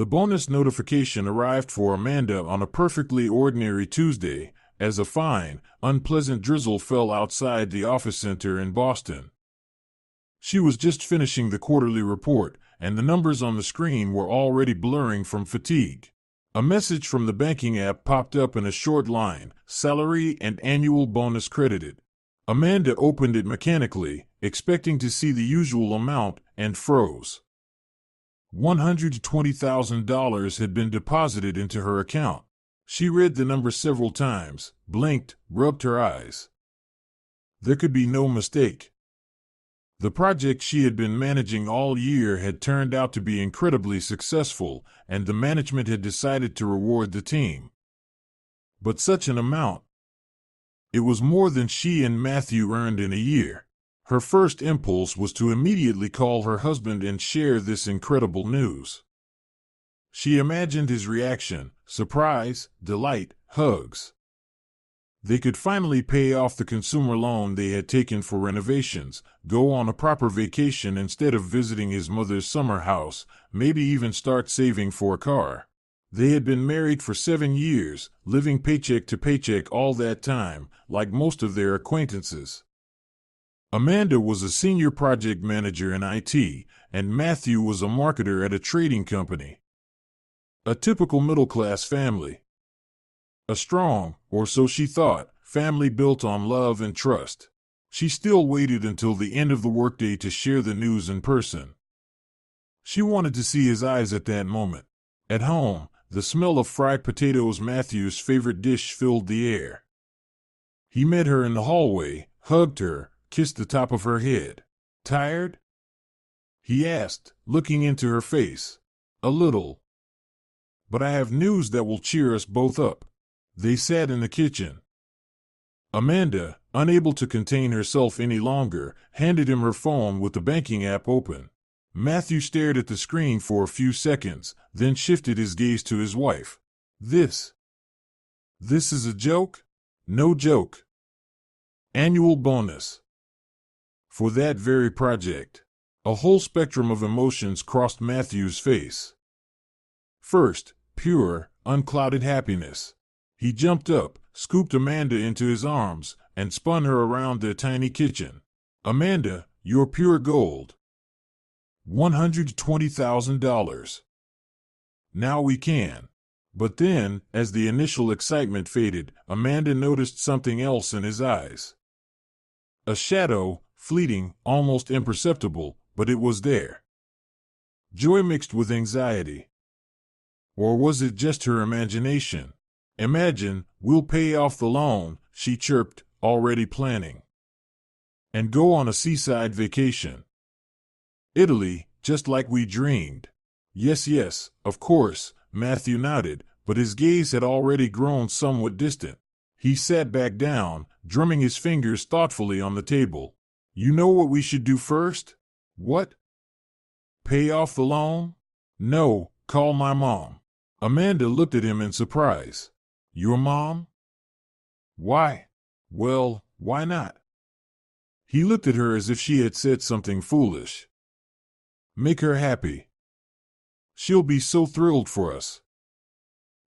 The bonus notification arrived for Amanda on a perfectly ordinary Tuesday, as a fine, unpleasant drizzle fell outside the office center in Boston. She was just finishing the quarterly report, and the numbers on the screen were already blurring from fatigue. A message from the banking app popped up in a short line: salary and annual bonus credited. Amanda opened it mechanically, expecting to see the usual amount, and froze. $120,000 had been deposited into her account. She read the number several times, blinked, rubbed her eyes. There could be no mistake. The project she had been managing all year had turned out to be incredibly successful, and the management had decided to reward the team. But such an amount. It was more than she and Matthew earned in a year. Her first impulse was to immediately call her husband and share this incredible news. She imagined his reaction: surprise, delight, hugs. They could finally pay off the consumer loan they had taken for renovations, go on a proper vacation instead of visiting his mother's summer house, maybe even start saving for a car. They had been married for 7 years, living paycheck to paycheck all that time, like most of their acquaintances. Amanda was a senior project manager in IT, and Matthew was a marketer at a trading company. A typical middle-class family. A strong, or so she thought, family built on love and trust. She still waited until the end of the workday to share the news in person. She wanted to see his eyes at that moment. At home, the smell of fried potatoes, Matthew's favorite dish, filled the air. He met her in the hallway, hugged her, kissed the top of her head. "Tired?" he asked, looking into her face. "A little. But I have news that will cheer us both up." They sat in the kitchen. Amanda, unable to contain herself any longer, handed him her phone with the banking app open. Matthew stared at the screen for a few seconds, then shifted his gaze to his wife. This is a joke?" "No joke. Annual bonus. For that very project." A whole spectrum of emotions crossed Matthew's face. First, pure, unclouded happiness. He jumped up, scooped Amanda into his arms, and spun her around their tiny kitchen. "Amanda, you're pure gold. $120,000. Now we can." But then, as the initial excitement faded, Amanda noticed something else in his eyes. A shadow, fleeting, almost imperceptible, but it was there. Joy mixed with anxiety. Or was it just her imagination? "Imagine, we'll pay off the loan," she chirped, already planning. "And go on a seaside vacation. Italy, just like we dreamed." Yes, of course," Matthew nodded, but his gaze had already grown somewhat distant. He sat back down, drumming his fingers thoughtfully on the table. "You know what we should do first?" "What?" "Pay off the loan?" "No, call my mom." Amanda looked at him in surprise. "Your mom?" "Why?" "Well, why not?" He looked at her as if she had said something foolish. "Make her happy. She'll be so thrilled for us.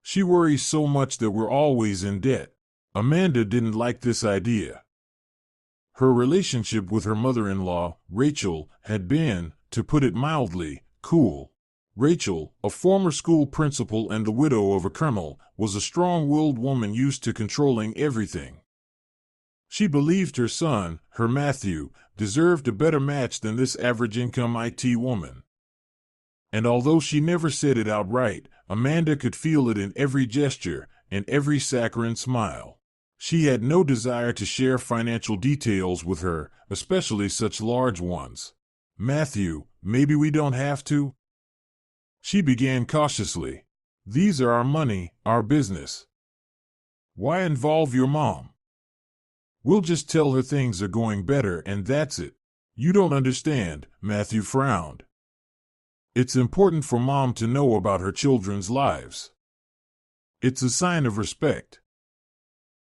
She worries so much that we're always in debt." Amanda didn't like this idea. Her relationship with her mother-in-law, Rachel, had been, to put it mildly, cool. Rachel, a former school principal and the widow of a colonel, was a strong-willed woman used to controlling everything. She believed her son, her Matthew, deserved a better match than this average-income IT woman. And although she never said it outright, Amanda could feel it in every gesture, in every saccharine smile. She had no desire to share financial details with her, especially such large ones. "Matthew, maybe we don't have to?" She began cautiously. "These are our money, our business. Why involve your mom? We'll just tell her things are going better and that's it." "You don't understand," Matthew frowned. "It's important for mom to know about her children's lives. It's a sign of respect.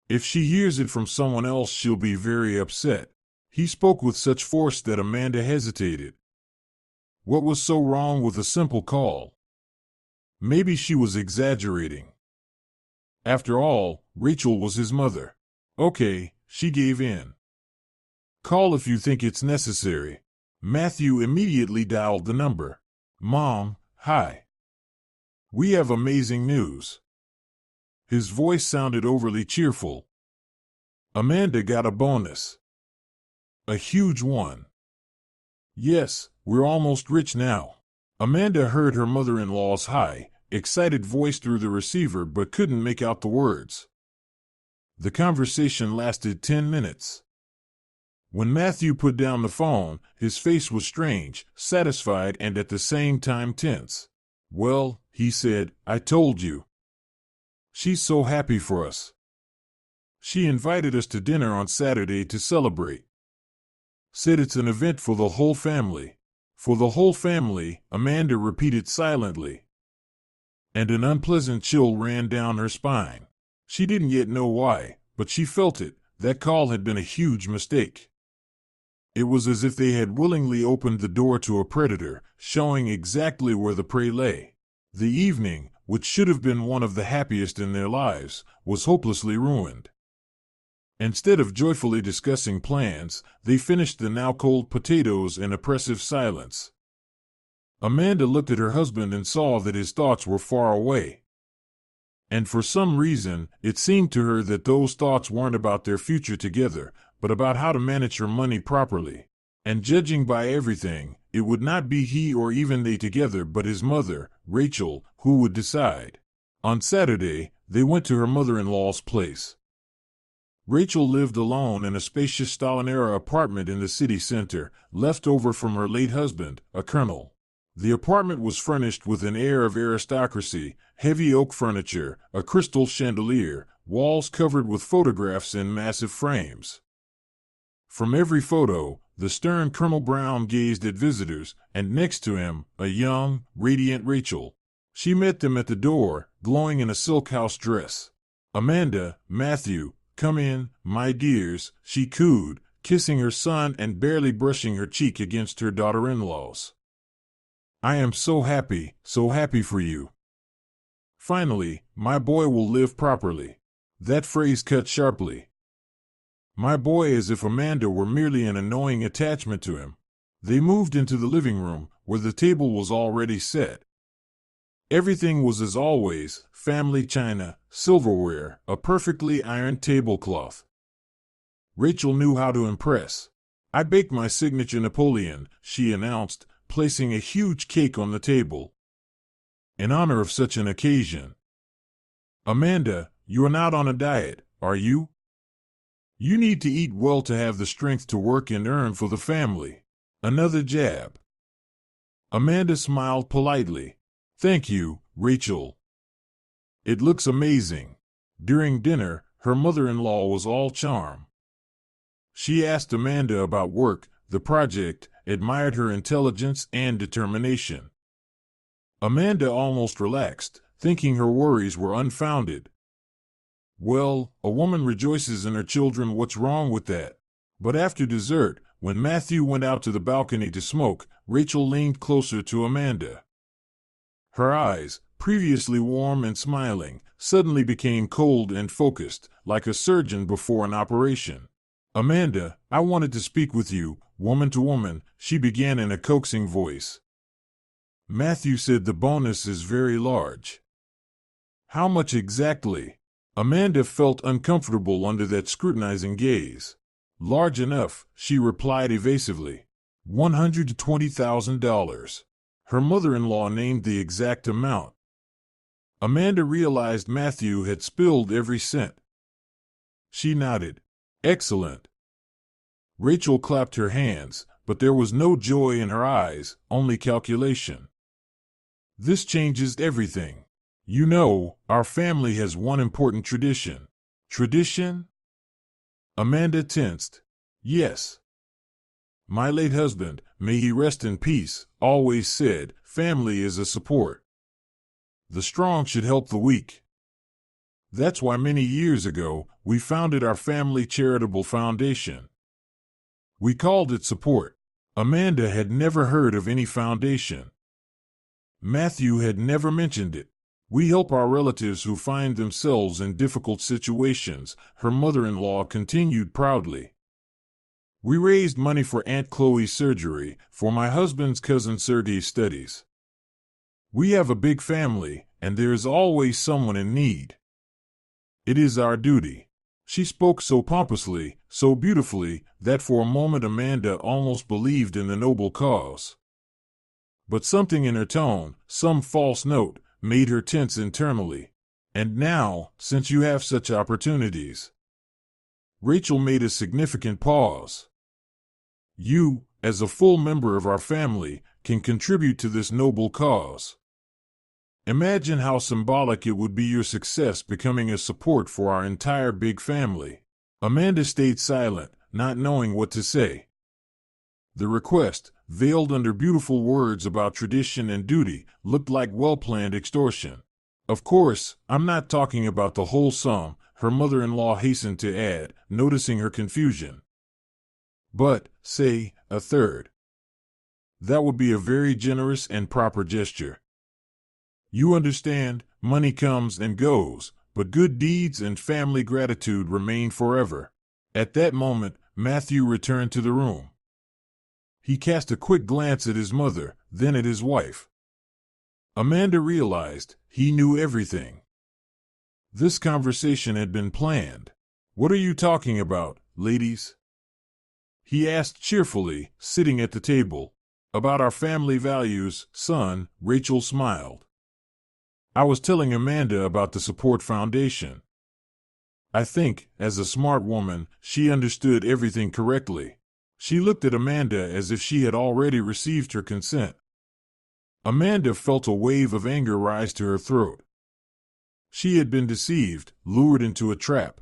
If she hears it from someone else, she'll be very upset." He spoke with such force that Amanda hesitated. What was so wrong with a simple call? Maybe she was exaggerating. After all, Rachel was his mother. Okay, she gave in. Call if you think it's necessary. Matthew immediately dialed the number. Mom, hi. We have amazing news. His voice sounded overly cheerful. Amanda got a bonus. A huge one. Yes, we're almost rich now. Amanda heard her mother-in-law's high, excited voice through the receiver but couldn't make out the words. The conversation lasted 10 minutes. When Matthew put down the phone, his face was strange, satisfied and at the same time tense. Well, he said, I told you. She's so happy for us. She invited us to dinner on Saturday to celebrate. Said it's an event for the whole family. For the whole family, Amanda repeated silently. And an unpleasant chill ran down her spine. She didn't yet know why, but she felt it. That call had been a huge mistake. It was as if they had willingly opened the door to a predator, showing exactly where the prey lay. The evening, which should have been one of the happiest in their lives, was hopelessly ruined. Instead of joyfully discussing plans, they finished the now cold potatoes in oppressive silence. Amanda looked at her husband and saw that his thoughts were far away. And for some reason, it seemed to her that those thoughts weren't about their future together, but about how to manage her money properly. And judging by everything, it would not be he or even they together but his mother, Rachel, who would decide. On Saturday, they went to her mother-in-law's place. Rachel lived alone in a spacious Stalin-era apartment in the city center, left over from her late husband, a colonel. The apartment was furnished with an air of aristocracy, heavy oak furniture, a crystal chandelier, walls covered with photographs in massive frames. From every photo, the stern Colonel Brown gazed at visitors, and next to him, a young, radiant Rachel. She met them at the door, glowing in a silk house dress. Amanda, Matthew, come in, my dears, she cooed, kissing her son and barely brushing her cheek against her daughter-in-law's. I am so happy for you. Finally, my boy will live properly. That phrase cut sharply. My boy, as if Amanda were merely an annoying attachment to him. They moved into the living room, where the table was already set. Everything was as always, family china, silverware, a perfectly ironed tablecloth. Rachel knew how to impress. I baked my signature Napoleon, she announced, placing a huge cake on the table. In honor of such an occasion. Amanda, you are not on a diet, are you? You need to eat well to have the strength to work and earn for the family. Another jab. Amanda smiled politely. Thank you, Rachel. It looks amazing. During dinner, her mother-in-law was all charm. She asked Amanda about work, the project, admired her intelligence and determination. Amanda almost relaxed, thinking her worries were unfounded. Well, a woman rejoices in her children, what's wrong with that? But after dessert, when Matthew went out to the balcony to smoke, Rachel leaned closer to Amanda. Her eyes, previously warm and smiling, suddenly became cold and focused, like a surgeon before an operation. Amanda, I wanted to speak with you, woman to woman, she began in a coaxing voice. Matthew said the bonus is very large. How much exactly? Amanda felt uncomfortable under that scrutinizing gaze. Large enough, she replied evasively. $120,000. Her mother-in-law named the exact amount. Amanda realized Matthew had spilled every cent. She nodded. Excellent. Rachel clapped her hands, but there was no joy in her eyes, only calculation. This changes everything. You know, our family has one important tradition. Tradition? Amanda tensed. Yes. My late husband, may he rest in peace, always said, family is a support. The strong should help the weak. That's why many years ago, we founded our family charitable foundation. We called it Support. Amanda had never heard of any foundation. Matthew had never mentioned it. We help our relatives who find themselves in difficult situations, her mother-in-law continued proudly. We raised money for Aunt Chloe's surgery, for my husband's cousin Sergei's studies. We have a big family, and there is always someone in need. It is our duty. She spoke so pompously, so beautifully, that for a moment Amanda almost believed in the noble cause. But something in her tone, some false note, made her tense internally. And now, since you have such opportunities. Rachel made a significant pause. You, as a full member of our family, can contribute to this noble cause. Imagine how symbolic it would be your success becoming a support for our entire big family. Amanda stayed silent, not knowing what to say. The request, veiled under beautiful words about tradition and duty, looked like well-planned extortion. Of course, I'm not talking about the whole sum, her mother-in-law hastened to add, noticing her confusion. But, say, a third. That would be a very generous and proper gesture. You understand, money comes and goes, but good deeds and family gratitude remain forever. At that moment, Matthew returned to the room. He cast a quick glance at his mother, then at his wife. Amanda realized he knew everything. This conversation had been planned. What are you talking about, ladies? He asked cheerfully, sitting at the table. About our family values, son, Rachel smiled. I was telling Amanda about the support foundation. I think, as a smart woman, she understood everything correctly. She looked at Amanda as if she had already received her consent. Amanda felt a wave of anger rise to her throat. She had been deceived, lured into a trap.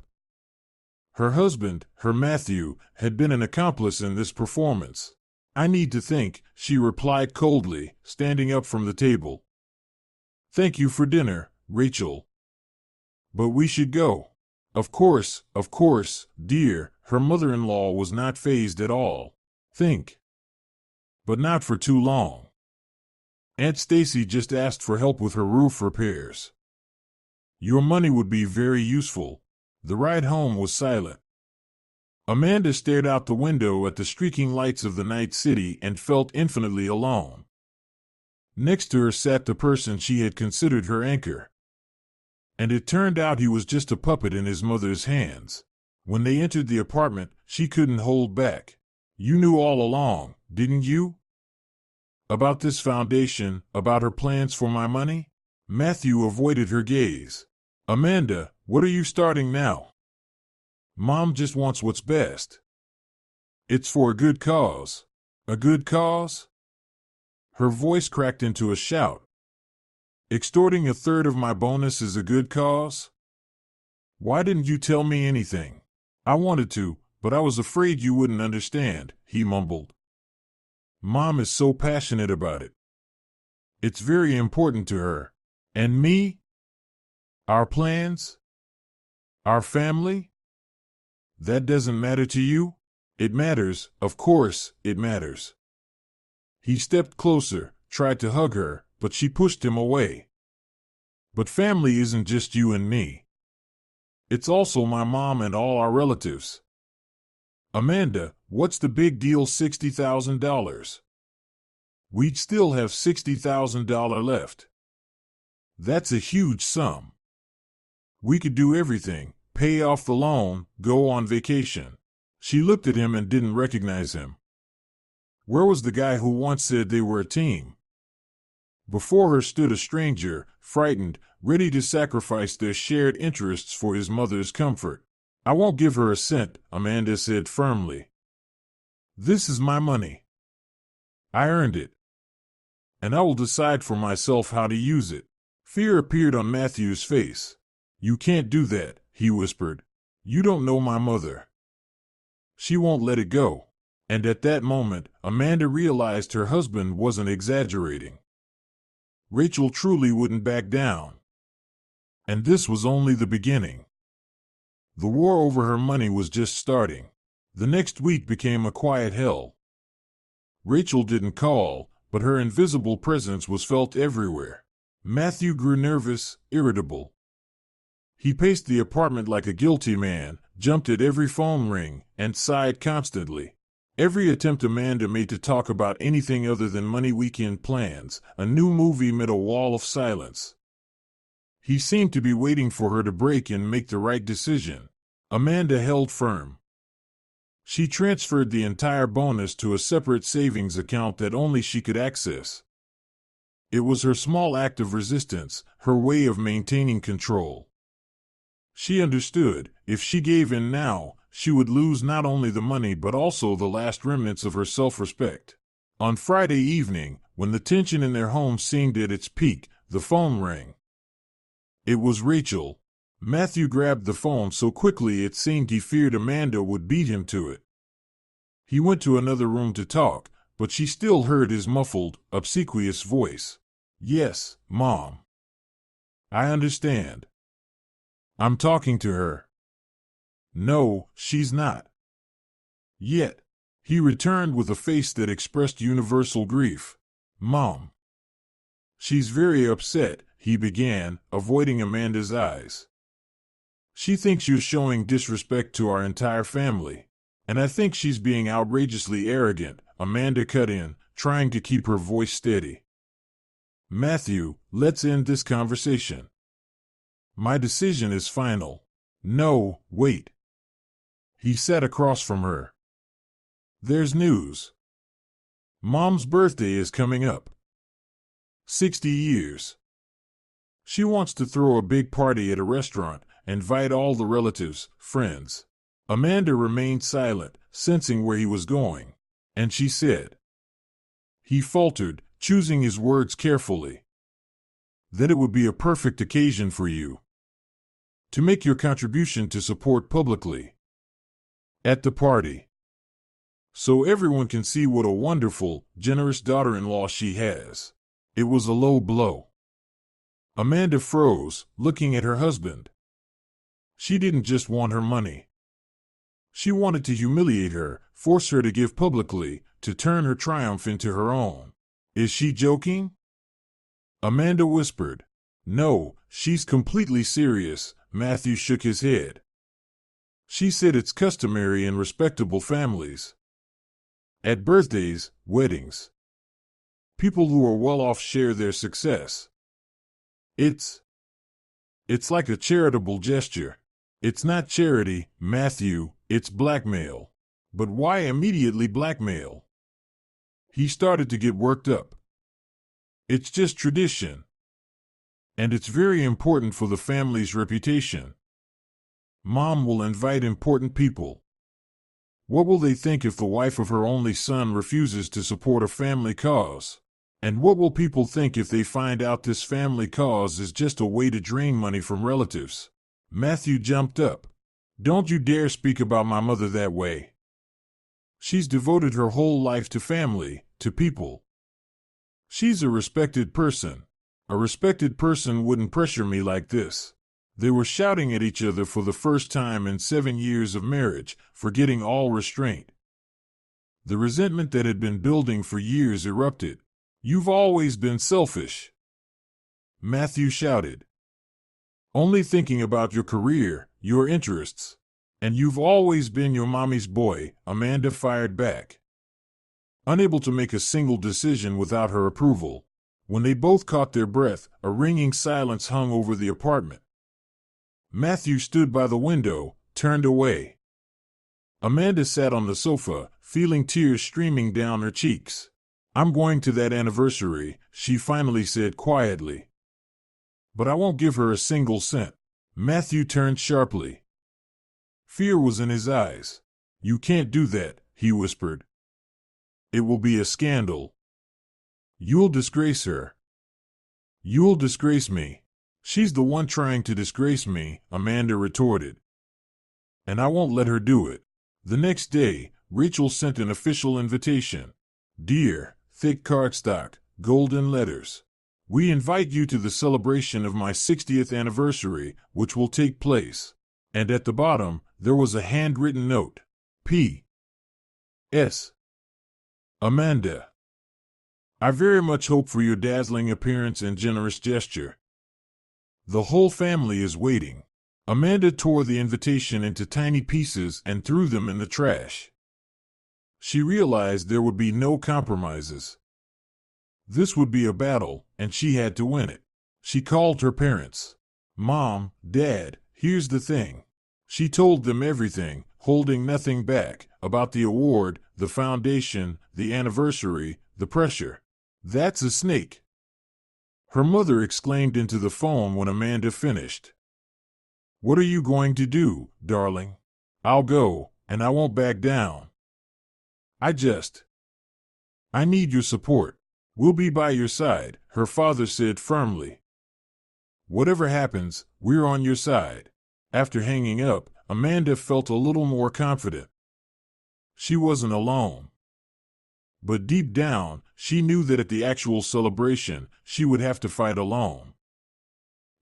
Her husband, her Matthew, had been an accomplice in this performance. I need to think, she replied coldly, standing up from the table. Thank you for dinner, Rachel. But we should go. Of course, dear, her mother-in-law was not fazed at all. Think. But not for too long. Aunt Stacy just asked for help with her roof repairs. Your money would be very useful. The ride home was silent. Amanda stared out the window at the streaking lights of the night city and felt infinitely alone. Next to her sat the person she had considered her anchor. And it turned out he was just a puppet in his mother's hands. When they entered the apartment, she couldn't hold back. You knew all along, didn't you? About this foundation, about her plans for my money? Matthew avoided her gaze. Amanda, what are you starting now? Mom just wants what's best. It's for a good cause. A good cause? Her voice cracked into a shout. Extorting a third of my bonus is a good cause? Why didn't you tell me anything? I wanted to, but I was afraid you wouldn't understand, he mumbled. Mom is so passionate about it. It's very important to her. And me? Our plans? Our family? That doesn't matter to you? It matters, of course, it matters. He stepped closer, tried to hug her, but she pushed him away. But family isn't just you and me. It's also my mom and all our relatives. Amanda, what's the big deal $60,000? We'd still have $60,000 left. That's a huge sum. We could do everything, pay off the loan, go on vacation. She looked at him and didn't recognize him. Where was the guy who once said they were a team? Before her stood a stranger, frightened, ready to sacrifice their shared interests for his mother's comfort. I won't give her a cent, Amanda said firmly. This is my money. I earned it. And I will decide for myself how to use it. Fear appeared on Matthew's face. You can't do that, he whispered. You don't know my mother. She won't let it go. And at that moment, Amanda realized her husband wasn't exaggerating. Rachel truly wouldn't back down. And this was only the beginning. The war over her money was just starting. The next week became a quiet hell. Rachel didn't call, but her invisible presence was felt everywhere. Matthew grew nervous, irritable. He paced the apartment like a guilty man, jumped at every phone ring, and sighed constantly. Every attempt Amanda made to talk about anything other than money weekend plans, a new movie, met a wall of silence. He seemed to be waiting for her to break and make the right decision. Amanda held firm. She transferred the entire bonus to a separate savings account that only she could access. It was her small act of resistance, her way of maintaining control. She understood, if she gave in now, she would lose not only the money but also the last remnants of her self-respect. On Friday evening, when the tension in their home seemed at its peak, the phone rang. It was Rachel. Matthew grabbed the phone so quickly it seemed he feared Amanda would beat him to it. He went to another room to talk, but she still heard his muffled, obsequious voice. "Yes, Mom. I understand. I'm talking to her." "No, she's not. Yet." He returned with a face that expressed universal grief. "Mom. She's very upset," he began, avoiding Amanda's eyes. "She thinks you're showing disrespect to our entire family. And I think she's being outrageously arrogant," Amanda cut in, trying to keep her voice steady. "Matthew, let's end this conversation. My decision is final." "No, wait." He sat across from her. "There's news. Mom's birthday is coming up. 60 years. She wants to throw a big party at a restaurant, invite all the relatives, friends." Amanda remained silent, sensing where he was going. And she said. He faltered, choosing his words carefully. "That it would be a perfect occasion for you to make your contribution to support publicly at the party, so everyone can see what a wonderful, generous daughter-in-law she has." It was a low blow. Amanda froze, looking at her husband. She didn't just want her money. She wanted to humiliate her, force her to give publicly, to turn her triumph into her own. "Is she joking?" Amanda whispered. "No, she's completely serious." Matthew shook his head. "She said it's customary in respectable families. At birthdays, weddings. People who are well off share their success. It's like a charitable gesture." "It's not charity, Matthew, it's blackmail." "But why immediately blackmail?" He started to get worked up. "It's just tradition. And it's very important for the family's reputation. Mom will invite important people. What will they think if the wife of her only son refuses to support a family cause? And what will people think if they find out this family cause is just a way to drain money from relatives?" Matthew jumped up. "Don't you dare speak about my mother that way. She's devoted her whole life to family, to people. She's a respected person. A respected person wouldn't pressure me like this." They were shouting at each other for the first time in 7 years of marriage, forgetting all restraint. The resentment that had been building for years erupted. "You've always been selfish," Matthew shouted. "Only thinking about your career, your interests. And you've always been your mommy's boy," Amanda fired back. Unable to make a single decision without her approval. When they both caught their breath, a ringing silence hung over the apartment. Matthew stood by the window, turned away. Amanda sat on the sofa, feeling tears streaming down her cheeks. "I'm going to that anniversary," she finally said quietly. "But I won't give her a single cent." Matthew turned sharply. Fear was in his eyes. "You can't do that," he whispered. "It will be a scandal. You'll disgrace her. You'll disgrace me." "She's the one trying to disgrace me," Amanda retorted. "And I won't let her do it." The next day, Rachel sent an official invitation. "Dear," thick cardstock, golden letters. "We invite you to the celebration of my 60th anniversary, which will take place." And at the bottom, there was a handwritten note. P.S. Amanda. I very much hope for your dazzling appearance and generous gesture. The whole family is waiting. Amanda tore the invitation into tiny pieces and threw them in the trash. She realized there would be no compromises. This would be a battle, and she had to win it. She called her parents. Mom, Dad, here's the thing. She told them everything, holding nothing back, about the award, the foundation, the anniversary, the pressure. That's a snake. Her mother exclaimed into the phone when Amanda finished. What are you going to do, darling? I'll go, and I won't back down. I need your support. We'll be by your side, her father said firmly. Whatever happens, we're on your side. After hanging up, Amanda felt a little more confident. She wasn't alone. But deep down, she knew that at the actual celebration, she would have to fight alone.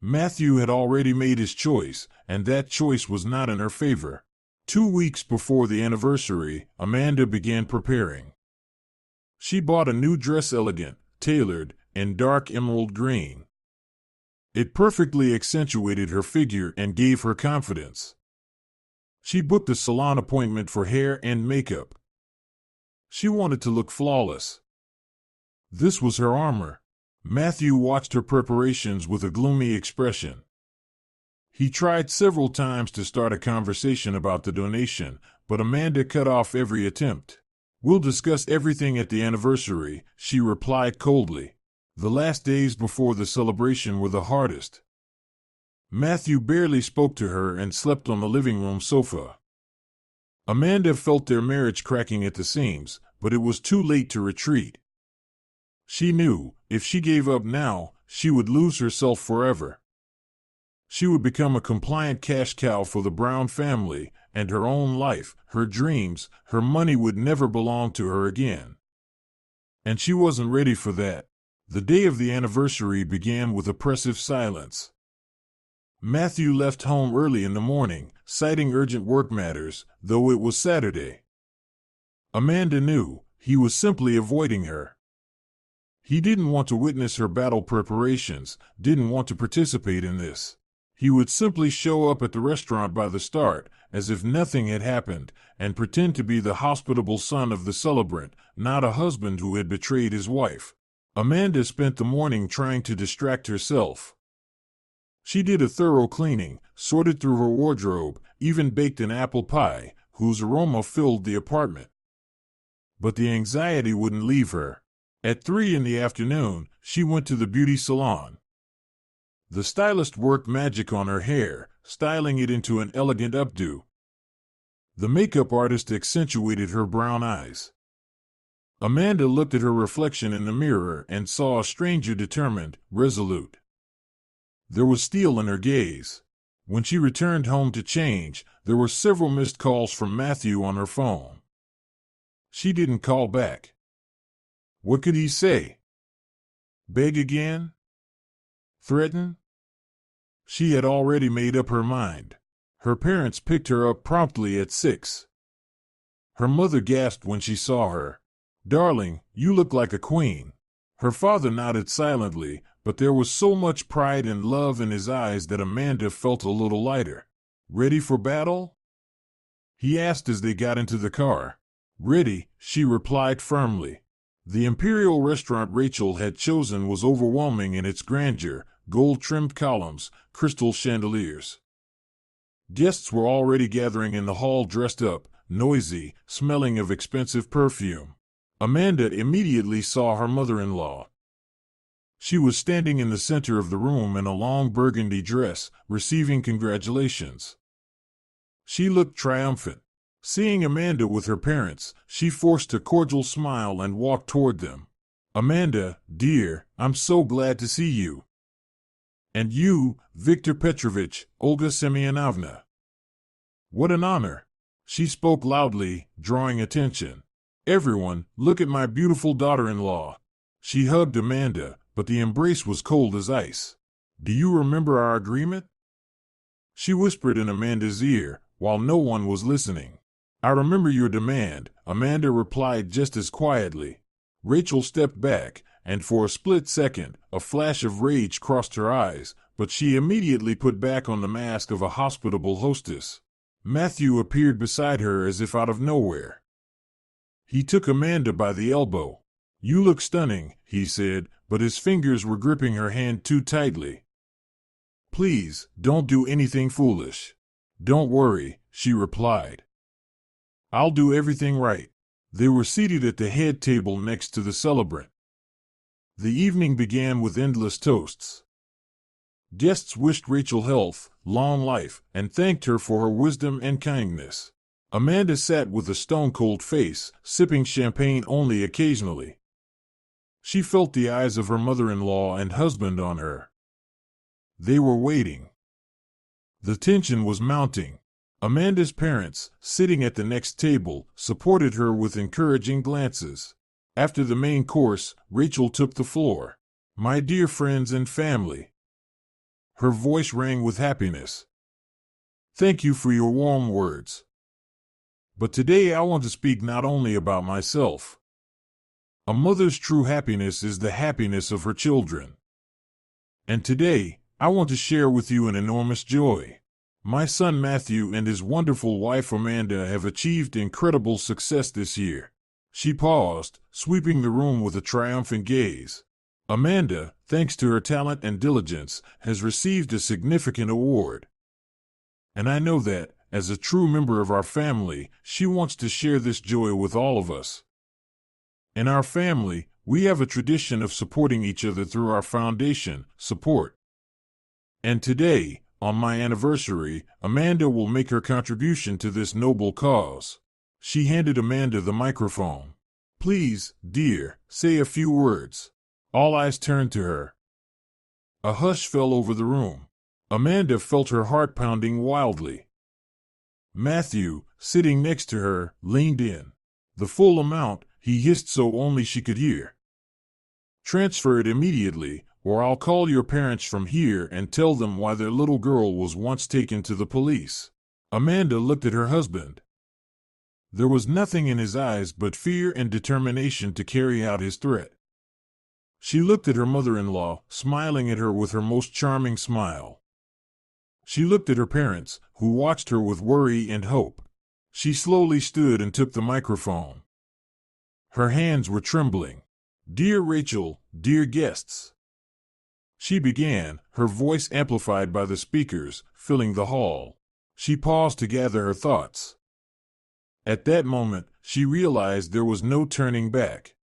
Matthew had already made his choice, and that choice was not in her favor. 2 weeks before the anniversary, Amanda began preparing. She bought a new dress, elegant, tailored, in dark emerald green. It perfectly accentuated her figure and gave her confidence. She booked a salon appointment for hair and makeup. She wanted to look flawless. This was her armor. Matthew watched her preparations with a gloomy expression. He tried several times to start a conversation about the donation, but Amanda cut off every attempt. We'll discuss everything at the anniversary, she replied coldly. The last days before the celebration were the hardest. Matthew barely spoke to her and slept on the living room sofa. Amanda felt their marriage cracking at the seams, but it was too late to retreat. She knew, if she gave up now, she would lose herself forever. She would become a compliant cash cow for the Brown family, and her own life, her dreams, her money would never belong to her again. And she wasn't ready for that. The day of the anniversary began with oppressive silence. Matthew left home early in the morning, citing urgent work matters, though it was Saturday. Amanda knew he was simply avoiding her. He didn't want to witness her battle preparations, didn't want to participate in this. He would simply show up at the restaurant by the start, as if nothing had happened, and pretend to be the hospitable son of the celebrant, not a husband who had betrayed his wife. Amanda spent the morning trying to distract herself. She did a thorough cleaning, sorted through her wardrobe, even baked an apple pie, whose aroma filled the apartment. But the anxiety wouldn't leave her. At 3 p.m, she went to the beauty salon. The stylist worked magic on her hair, styling it into an elegant updo. The makeup artist accentuated her brown eyes. Amanda looked at her reflection in the mirror and saw a stranger determined, resolute. There was steel in her gaze. When she returned home to change, there were several missed calls from Matthew on her phone. She didn't call back. What could he say? Beg again? Threaten? She had already made up her mind. Her parents picked her up promptly at 6. Her mother gasped when she saw her. Darling, you look like a queen. Her father nodded silently, but there was so much pride and love in his eyes that Amanda felt a little lighter. Ready for battle? He asked as they got into the car. Ready, she replied firmly. The imperial restaurant Rachel had chosen was overwhelming in its grandeur, gold-trimmed columns, crystal chandeliers. Guests were already gathering in the hall dressed up, noisy, smelling of expensive perfume. Amanda immediately saw her mother-in-law. She was standing in the center of the room in a long burgundy dress, receiving congratulations. She looked triumphant. Seeing Amanda with her parents, she forced a cordial smile and walked toward them. Amanda, dear, I'm so glad to see you. And you, Viktor Petrovich, Olga Semyonovna. What an honor. She spoke loudly, drawing attention. Everyone, look at my beautiful daughter-in-law. She hugged Amanda, but the embrace was cold as ice. Do you remember our agreement? She whispered in Amanda's ear, while no one was listening. I remember your demand, Amanda replied just as quietly. Rachel stepped back, and for a split second, a flash of rage crossed her eyes, but she immediately put back on the mask of a hospitable hostess. Matthew appeared beside her as if out of nowhere. He took Amanda by the elbow. "You look stunning," he said, but his fingers were gripping her hand too tightly. "Please, don't do anything foolish." "Don't worry," she replied. "I'll do everything right." They were seated at the head table next to the celebrant. The evening began with endless toasts. Guests wished Rachel health, long life, and thanked her for her wisdom and kindness. Amanda sat with a stone-cold face, sipping champagne only occasionally. She felt the eyes of her mother-in-law and husband on her. They were waiting. The tension was mounting. Amanda's parents, sitting at the next table, supported her with encouraging glances. After the main course, Rachel took the floor. "My dear friends and family." Her voice rang with happiness. "Thank you for your warm words. But today I want to speak not only about myself. A mother's true happiness is the happiness of her children. And today, I want to share with you an enormous joy. My son Matthew and his wonderful wife Amanda have achieved incredible success this year." She paused, sweeping the room with a triumphant gaze. "Amanda, thanks to her talent and diligence, has received a significant award. And I know that, as a true member of our family, she wants to share this joy with all of us. In our family, we have a tradition of supporting each other through our foundation, Support. And today, on my anniversary, Amanda will make her contribution to this noble cause." She handed Amanda the microphone. "Please, dear, say a few words." All eyes turned to her. A hush fell over the room. Amanda felt her heart pounding wildly. Matthew, sitting next to her, leaned in. "The full amount," he hissed so only she could hear. "Transfer it immediately, or I'll call your parents from here and tell them why their little girl was once taken to the police." Amanda looked at her husband. There was nothing in his eyes but fear and determination to carry out his threat. She looked at her mother-in-law, smiling at her with her most charming smile. She looked at her parents, who watched her with worry and hope. She slowly stood and took the microphone. Her hands were trembling. "Dear Rachel, dear guests," she began, her voice amplified by the speakers, filling the hall. She paused to gather her thoughts. At that moment, she realized there was no turning back.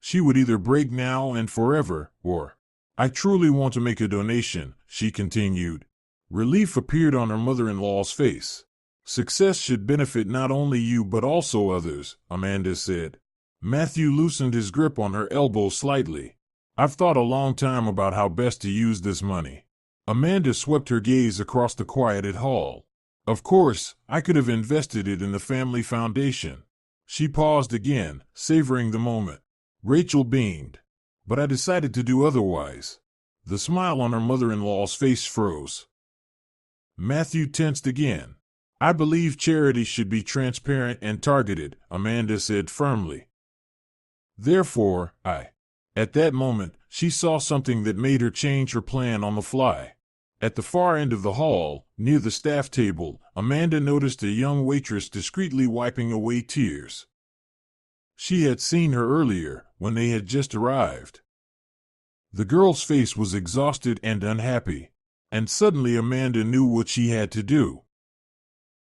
She would either break now and forever, or, "I truly want to make a donation," she continued. Relief appeared on her mother-in-law's face. "Success should benefit not only you but also others," Amanda said. Matthew loosened his grip on her elbow slightly. "I've thought a long time about how best to use this money." Amanda swept her gaze across the quieted hall. "Of course, I could have invested it in the family foundation." She paused again, savoring the moment. Rachel beamed. "But I decided to do otherwise." The smile on her mother-in-law's face froze. Matthew tensed again. "I believe charity should be transparent and targeted," Amanda said firmly. "Therefore, I—" At that moment, she saw something that made her change her plan on the fly. At the far end of the hall, near the staff table, Amanda noticed a young waitress discreetly wiping away tears. She had seen her earlier, when they had just arrived. The girl's face was exhausted and unhappy, and suddenly Amanda knew what she had to do.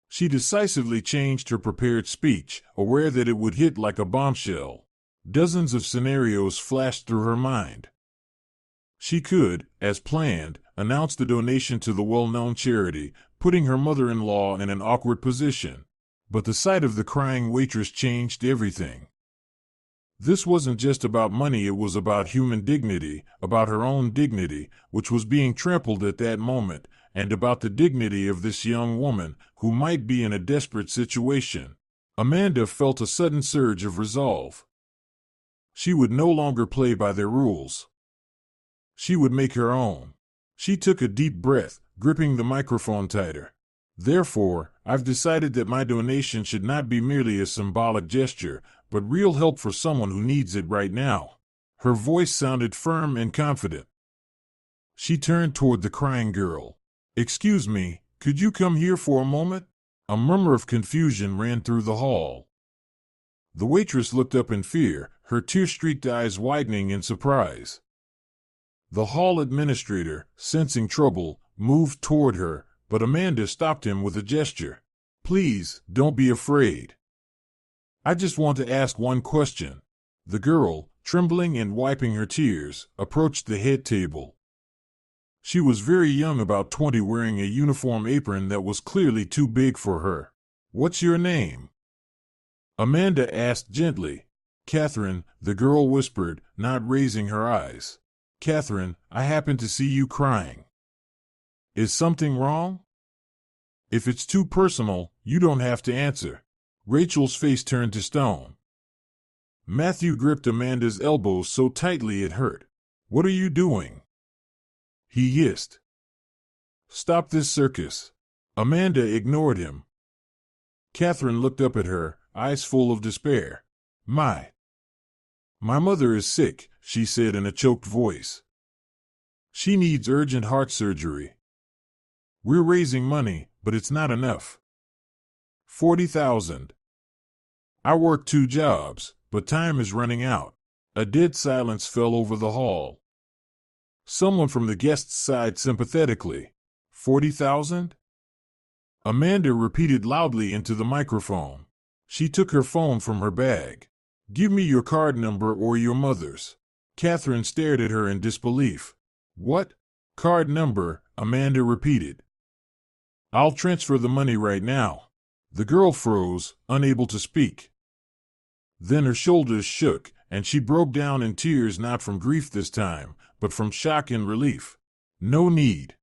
She decisively changed her prepared speech, aware that it would hit like a bombshell. Dozens of scenarios flashed through her mind. She could, as planned, announce the donation to the well-known charity, putting her mother-in-law in an awkward position. But the sight of the crying waitress changed everything. This wasn't just about money, it was about human dignity, about her own dignity, which was being trampled at that moment, and about the dignity of this young woman, who might be in a desperate situation. Amanda felt a sudden surge of resolve. She would no longer play by their rules. She would make her own. She took a deep breath, gripping the microphone tighter. "Therefore, I've decided that my donation should not be merely a symbolic gesture, but real help for someone who needs it right now." Her voice sounded firm and confident. She turned toward the crying girl. "Excuse me, could you come here for a moment?" A murmur of confusion ran through the hall. The waitress looked up in fear, her tear-streaked eyes widening in surprise. The hall administrator, sensing trouble, moved toward her, but Amanda stopped him with a gesture. "Please, don't be afraid. I just want to ask one question." The girl, trembling and wiping her tears, approached the head table. She was very young, about 20, wearing a uniform apron that was clearly too big for her. "What's your name?" Amanda asked gently. "Catherine," the girl whispered, not raising her eyes. "Catherine, I happened to see you crying. Is something wrong? If it's too personal, you don't have to answer." Rachel's face turned to stone. Matthew gripped Amanda's elbows so tightly it hurt. "What are you doing?" he hissed. "Stop this circus." Amanda ignored him. Catherine looked up at her, eyes full of despair. My mother is sick," she said in a choked voice. "She needs urgent heart surgery. We're raising money, but it's not enough. 40,000. I work 2 jobs, but time is running out." A dead silence fell over the hall. Someone from the guests sighed sympathetically. 40,000? Amanda repeated loudly into the microphone. She took her phone from her bag. "Give me your card number or your mother's." Catherine stared at her in disbelief. "What? Card number?" Amanda repeated. "I'll transfer the money right now." The girl froze, unable to speak. Then her shoulders shook, and she broke down in tears, not from grief this time, but from shock and relief. "No need."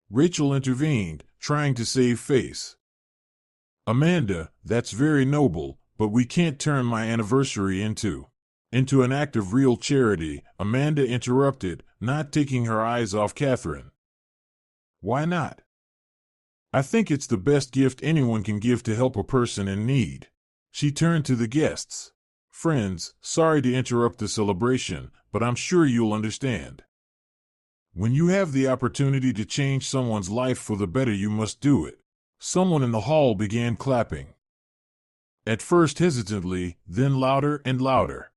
Rachel intervened, trying to save face. "Amanda, that's very noble, but we can't turn my anniversary into an act of real charity," Amanda interrupted, not taking her eyes off Catherine. "Why not? I think it's the best gift anyone can give to help a person in need." She turned to the guests. "Friends, sorry to interrupt the celebration, but I'm sure you'll understand. When you have the opportunity to change someone's life for the better, you must do it." Someone in the hall began clapping. At first hesitantly, then louder and louder.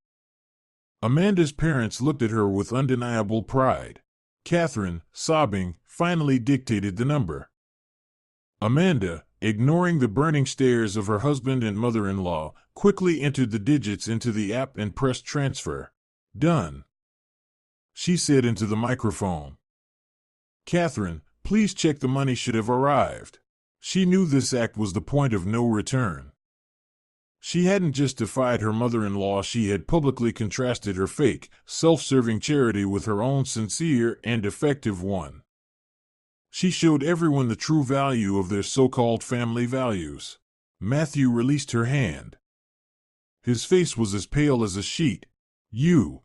Amanda's parents looked at her with undeniable pride. Catherine, sobbing, finally dictated the number. Amanda, ignoring the burning stares of her husband and mother-in-law, quickly entered the digits into the app and pressed transfer. "Done," she said into the microphone. "Catherine, please check the money should have arrived." She knew this act was the point of no return. She hadn't justified her mother-in-law, she had publicly contrasted her fake, self-serving charity with her own sincere and effective one. She showed everyone the true value of their so-called family values. Matthew released her hand. His face was as pale as a sheet. You'll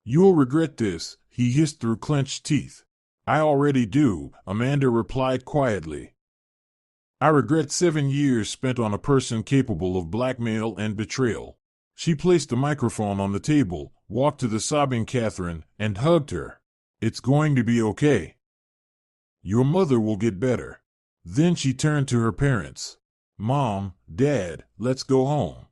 regret this," he hissed through clenched teeth. "I already do," Amanda replied quietly. "I regret 7 years spent on a person capable of blackmail and betrayal." She placed the microphone on the table, walked to the sobbing Catherine, and hugged her. "It's going to be okay. Your mother will get better." Then she turned to her parents. "Mom, Dad, let's go home.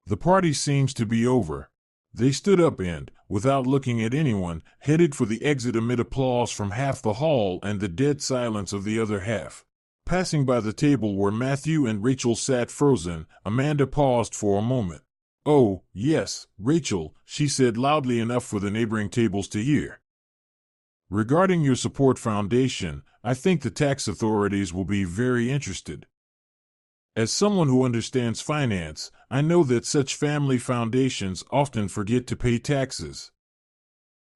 The party seems to be over." They stood up and, without looking at anyone, headed for the exit amid applause from half the hall and the dead silence of the other half. Passing by the table where Matthew and Rachel sat frozen, Amanda paused for a moment. "Oh, yes, Rachel," she said loudly enough for the neighboring tables to hear. "Regarding your support foundation, I think the tax authorities will be very interested. As someone who understands finance, I know that such family foundations often forget to pay taxes.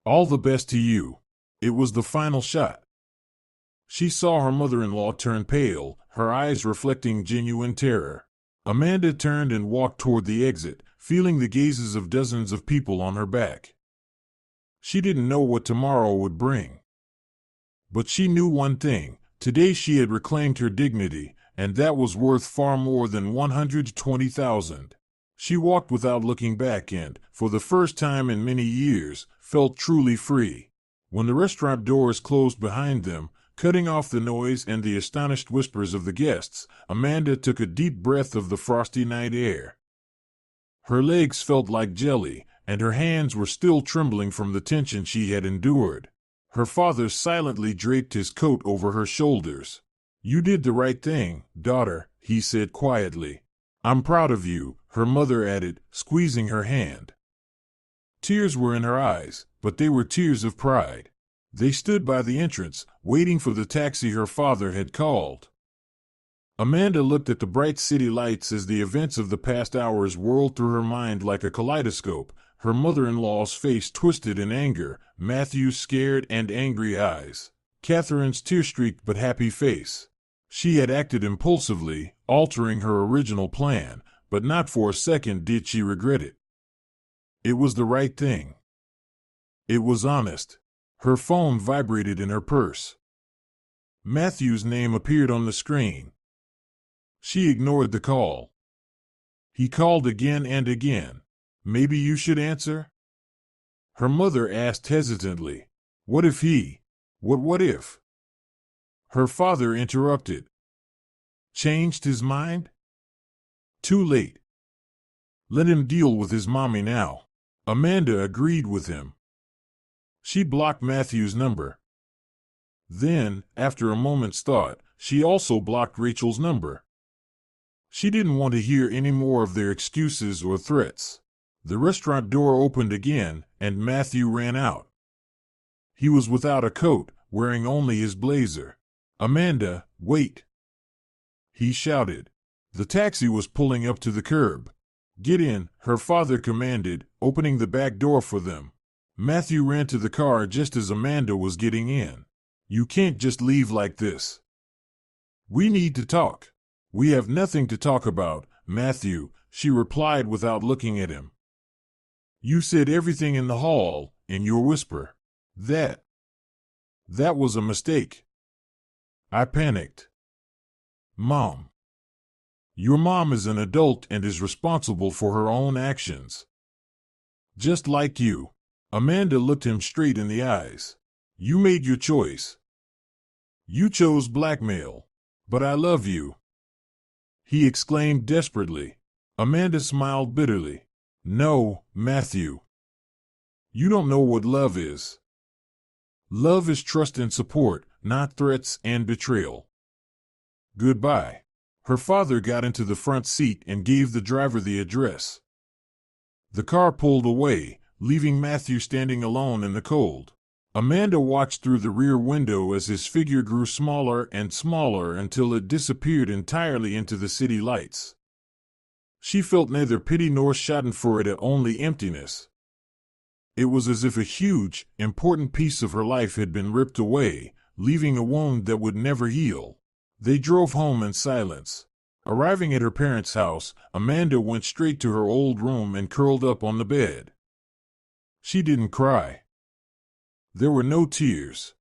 All the best to you." It was the final shot. She saw her mother-in-law turn pale, her eyes reflecting genuine terror. Amanda turned and walked toward the exit, feeling the gazes of dozens of people on her back. She didn't know what tomorrow would bring. But she knew one thing: today she had reclaimed her dignity, and that was worth far more than 120,000. She walked without looking back and, for the first time in many years, felt truly free. When the restaurant doors closed behind them, cutting off the noise and the astonished whispers of the guests, Amanda took a deep breath of the frosty night air. Her legs felt like jelly, and her hands were still trembling from the tension she had endured. Her father silently draped his coat over her shoulders. "You did the right thing, daughter," he said quietly. "I'm proud of you," her mother added, squeezing her hand. Tears were in her eyes, but they were tears of pride. They stood by the entrance, waiting for the taxi her father had called. Amanda looked at the bright city lights as the events of the past hours whirled through her mind like a kaleidoscope, her mother-in-law's face twisted in anger, Matthew's scared and angry eyes, Catherine's tear-streaked but happy face. She had acted impulsively, altering her original plan, but not for a second did she regret it. It was the right thing. It was honest. Her phone vibrated in her purse. Matthew's name appeared on the screen. She ignored the call. He called again and again. "Maybe you should answer?" Her mother asked hesitantly. "What if he? What if?" Her father interrupted. "Changed his mind?" "Too late. Let him deal with his mommy now." Amanda agreed with him. She blocked Matthew's number. Then, after a moment's thought, she also blocked Rachel's number. She didn't want to hear any more of their excuses or threats. The restaurant door opened again, and Matthew ran out. He was without a coat, wearing only his blazer. "Amanda, wait!" he shouted. The taxi was pulling up to the curb. "Get in," her father commanded, opening the back door for them. Matthew ran to the car just as Amanda was getting in. "You can't just leave like this. We need to talk." "We have nothing to talk about, Matthew," she replied without looking at him. "You said everything in the hall, in your whisper. That was a mistake." I panicked. "Mom. Your mom is an adult and is responsible for her own actions. Just like you." Amanda looked him straight in the eyes. "You made your choice. You chose blackmail. But I love you," he exclaimed desperately. Amanda smiled bitterly. "No, Matthew. You don't know what love is. Love is trust and support, not threats and betrayal. Goodbye." Her father got into the front seat and gave the driver the address. The car pulled away, leaving Matthew standing alone in the cold. Amanda watched through the rear window as his figure grew smaller and smaller until it disappeared entirely into the city lights. She felt neither pity nor schadenfreude, only emptiness. It was as if a huge, important piece of her life had been ripped away, leaving a wound that would never heal. They drove home in silence. Arriving at her parents' house, Amanda went straight to her old room and curled up on the bed. She didn't cry. There were no tears.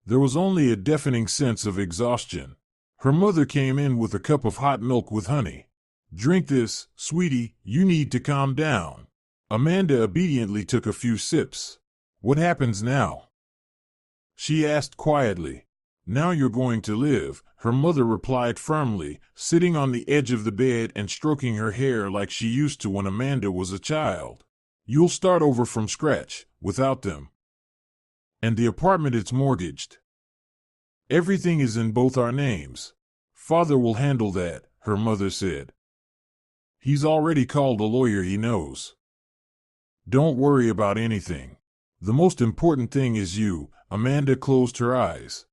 There was only a deafening sense of exhaustion. Her mother came in with a cup of hot milk with honey. "Drink this, sweetie, you need to calm down." Amanda obediently took a few sips. "What happens now?" she asked quietly. "Now you're going to live," her mother replied firmly, sitting on the edge of the bed and stroking her hair like she used to when Amanda was a child. "You'll start over from scratch, without them. And the apartment it's mortgaged. Everything is in both our names. Father will handle that," her mother said. "He's already called a lawyer he knows. Don't worry about anything. The most important thing is you." Amanda closed her eyes.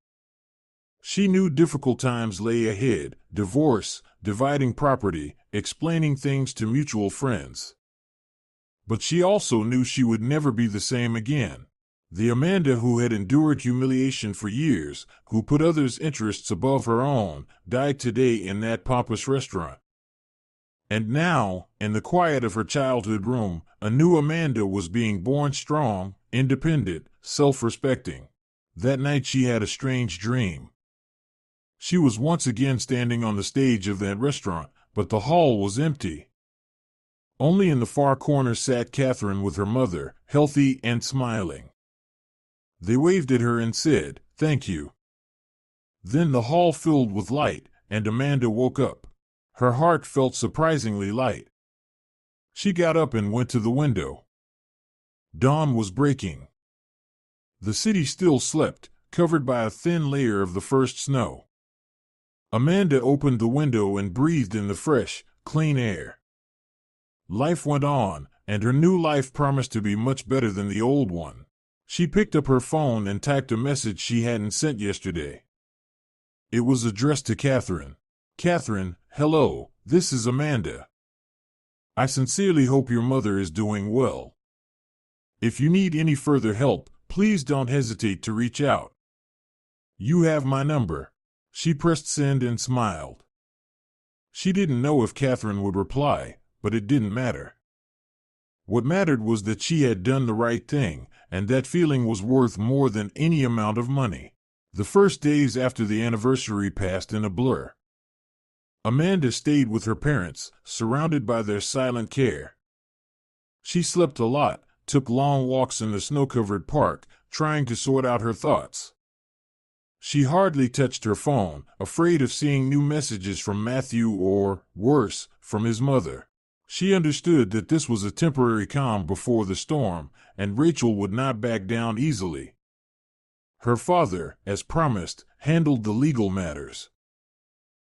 She knew difficult times lay ahead: divorce, dividing property, explaining things to mutual friends. But she also knew she would never be the same again. The Amanda who had endured humiliation for years, who put others' interests above her own, died today in that pompous restaurant. And now, in the quiet of her childhood room, a new Amanda was being born, strong, independent, self-respecting. That night she had a strange dream. She was once again standing on the stage of that restaurant, but the hall was empty. Only in the far corner sat Catherine with her mother, healthy and smiling. They waved at her and said, "Thank you." Then the hall filled with light, and Amanda woke up. Her heart felt surprisingly light. She got up and went to the window. Dawn was breaking. The city still slept, covered by a thin layer of the first snow. Amanda opened the window and breathed in the fresh, clean air. Life went on, and her new life promised to be much better than the old one. She picked up her phone and typed a message she hadn't sent yesterday. It was addressed to Catherine. "Catherine, hello, this is Amanda. I sincerely hope your mother is doing well. If you need any further help, please don't hesitate to reach out. You have my number." She pressed send and smiled. She didn't know if Catherine would reply, but it didn't matter. What mattered was that she had done the right thing, and that feeling was worth more than any amount of money. The first days after the anniversary passed in a blur. Amanda stayed with her parents, surrounded by their silent care. She slept a lot, took long walks in the snow-covered park, trying to sort out her thoughts. She hardly touched her phone, afraid of seeing new messages from Matthew or, worse, from his mother. She understood that this was a temporary calm before the storm, and Rachel would not back down easily. Her father, as promised, handled the legal matters.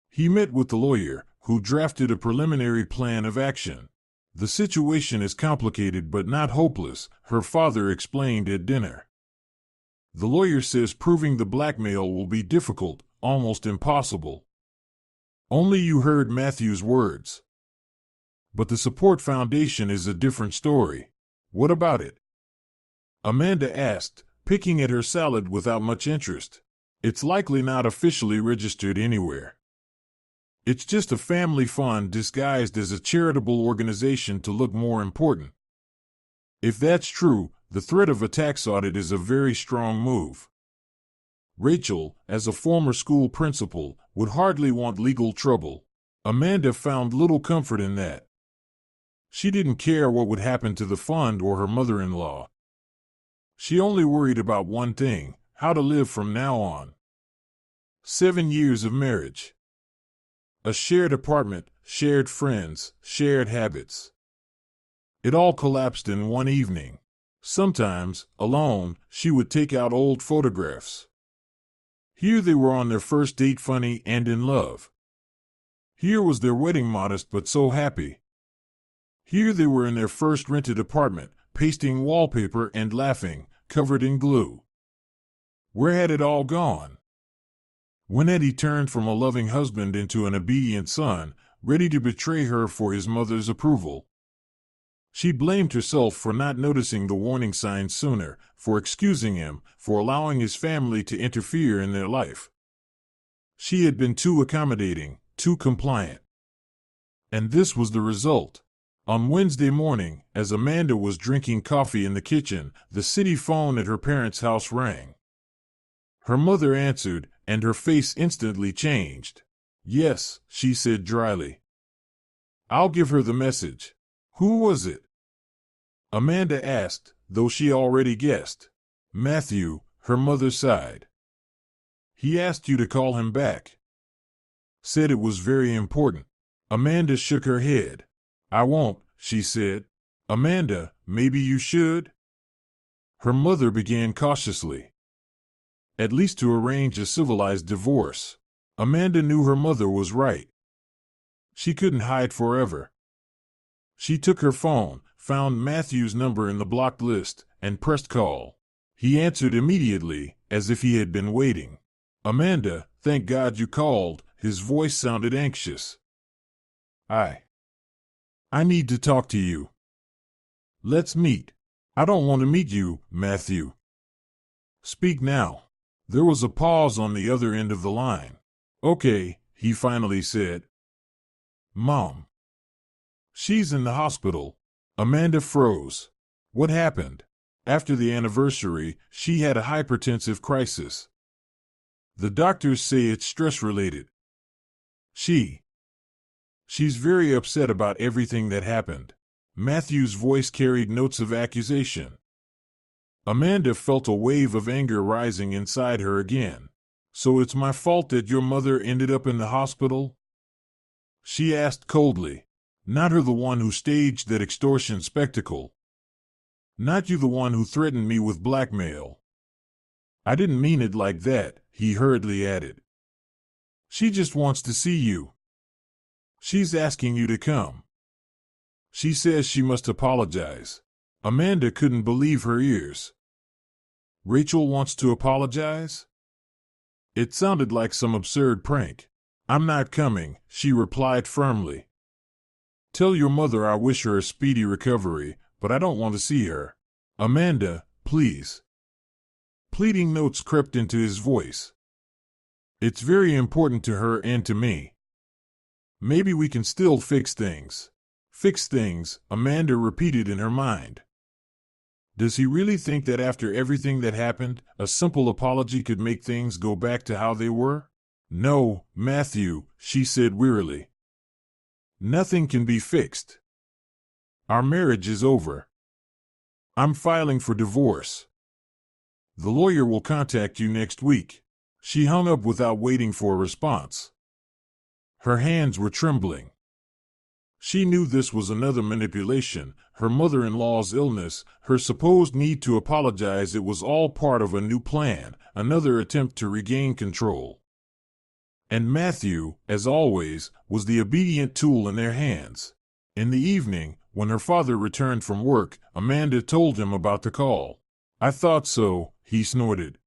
He met with the lawyer, who drafted a preliminary plan of action. "The situation is complicated but not hopeless," her father explained at dinner. "The lawyer says proving the blackmail will be difficult, almost impossible. Only you heard Matthew's words. But the support foundation is a different story. What about it?" Amanda asked, picking at her salad without much interest. "It's likely not officially registered anywhere. It's just a family fund disguised as a charitable organization to look more important. If that's true, the threat of a tax audit is a very strong move. Rachel, as a former school principal, would hardly want legal trouble." Amanda found little comfort in that. She didn't care what would happen to the fund or her mother-in-law. She only worried about one thing: how to live from now on. 7 years of marriage. A shared apartment, shared friends, shared habits. It all collapsed in one evening. Sometimes, alone, she would take out old photographs. Here they were on their first date, funny and in love. Here was their wedding, modest but so happy. Here they were in their first rented apartment, pasting wallpaper and laughing, covered in glue. Where had it all gone? When had he turned from a loving husband into an obedient son, ready to betray her for his mother's approval? She blamed herself for not noticing the warning signs sooner, for excusing him, for allowing his family to interfere in their life. She had been too accommodating, too compliant. And this was the result. On Wednesday morning, as Amanda was drinking coffee in the kitchen, the city phone at her parents' house rang. Her mother answered, and her face instantly changed. "Yes," she said dryly. "I'll give her the message." "Who was it?" Amanda asked, though she already guessed. "Matthew," her mother sighed. "He asked you to call him back. Said it was very important." Amanda shook her head. "I won't," she said. "Amanda, maybe you should?" Her mother began cautiously. "At least to arrange a civilized divorce." Amanda knew her mother was right. She couldn't hide forever. She took her phone, found Matthew's number in the blocked list, and pressed call. He answered immediately, as if he had been waiting. "Amanda, thank God you called." His voice sounded anxious. I need to talk to you." "Let's meet." "I don't want to meet you, Matthew." "Speak now." There was a pause on the other end of the line. "Okay," he finally said. "Mom. She's in the hospital." Amanda froze. What happened? After the anniversary, she had a hypertensive crisis. The doctors say it's stress-related. She's very upset about everything that happened. Matthew's voice carried notes of accusation. Amanda felt a wave of anger rising inside her again. "So it's my fault that your mother ended up in the hospital?" she asked coldly. "Not her, the one who staged that extortion spectacle. Not you, the one who threatened me with blackmail." "I didn't mean it like that," he hurriedly added. "She just wants to see you. She's asking you to come. She says she must apologize." Amanda couldn't believe her ears. "Rachel wants to apologize?" It sounded like some absurd prank. "I'm not coming," she replied firmly. "Tell your mother I wish her a speedy recovery, but I don't want to see her." "Amanda, please." Pleading notes crept into his voice. "It's very important to her and to me. Maybe we can still fix things." "Fix things," Amanda repeated in her mind. Does he really think that after everything that happened, a simple apology could make things go back to how they were? "No, Matthew," she said wearily. "Nothing can be fixed. Our marriage is over. I'm filing for divorce. The lawyer will contact you next week." She hung up without waiting for a response. Her hands were trembling. She knew this was another manipulation, her mother-in-law's illness, her supposed need to apologize. It was all part of a new plan, another attempt to regain control. And Matthew, as always, was the obedient tool in their hands. In the evening, when her father returned from work, Amanda told him about the call. "I thought so," he snorted.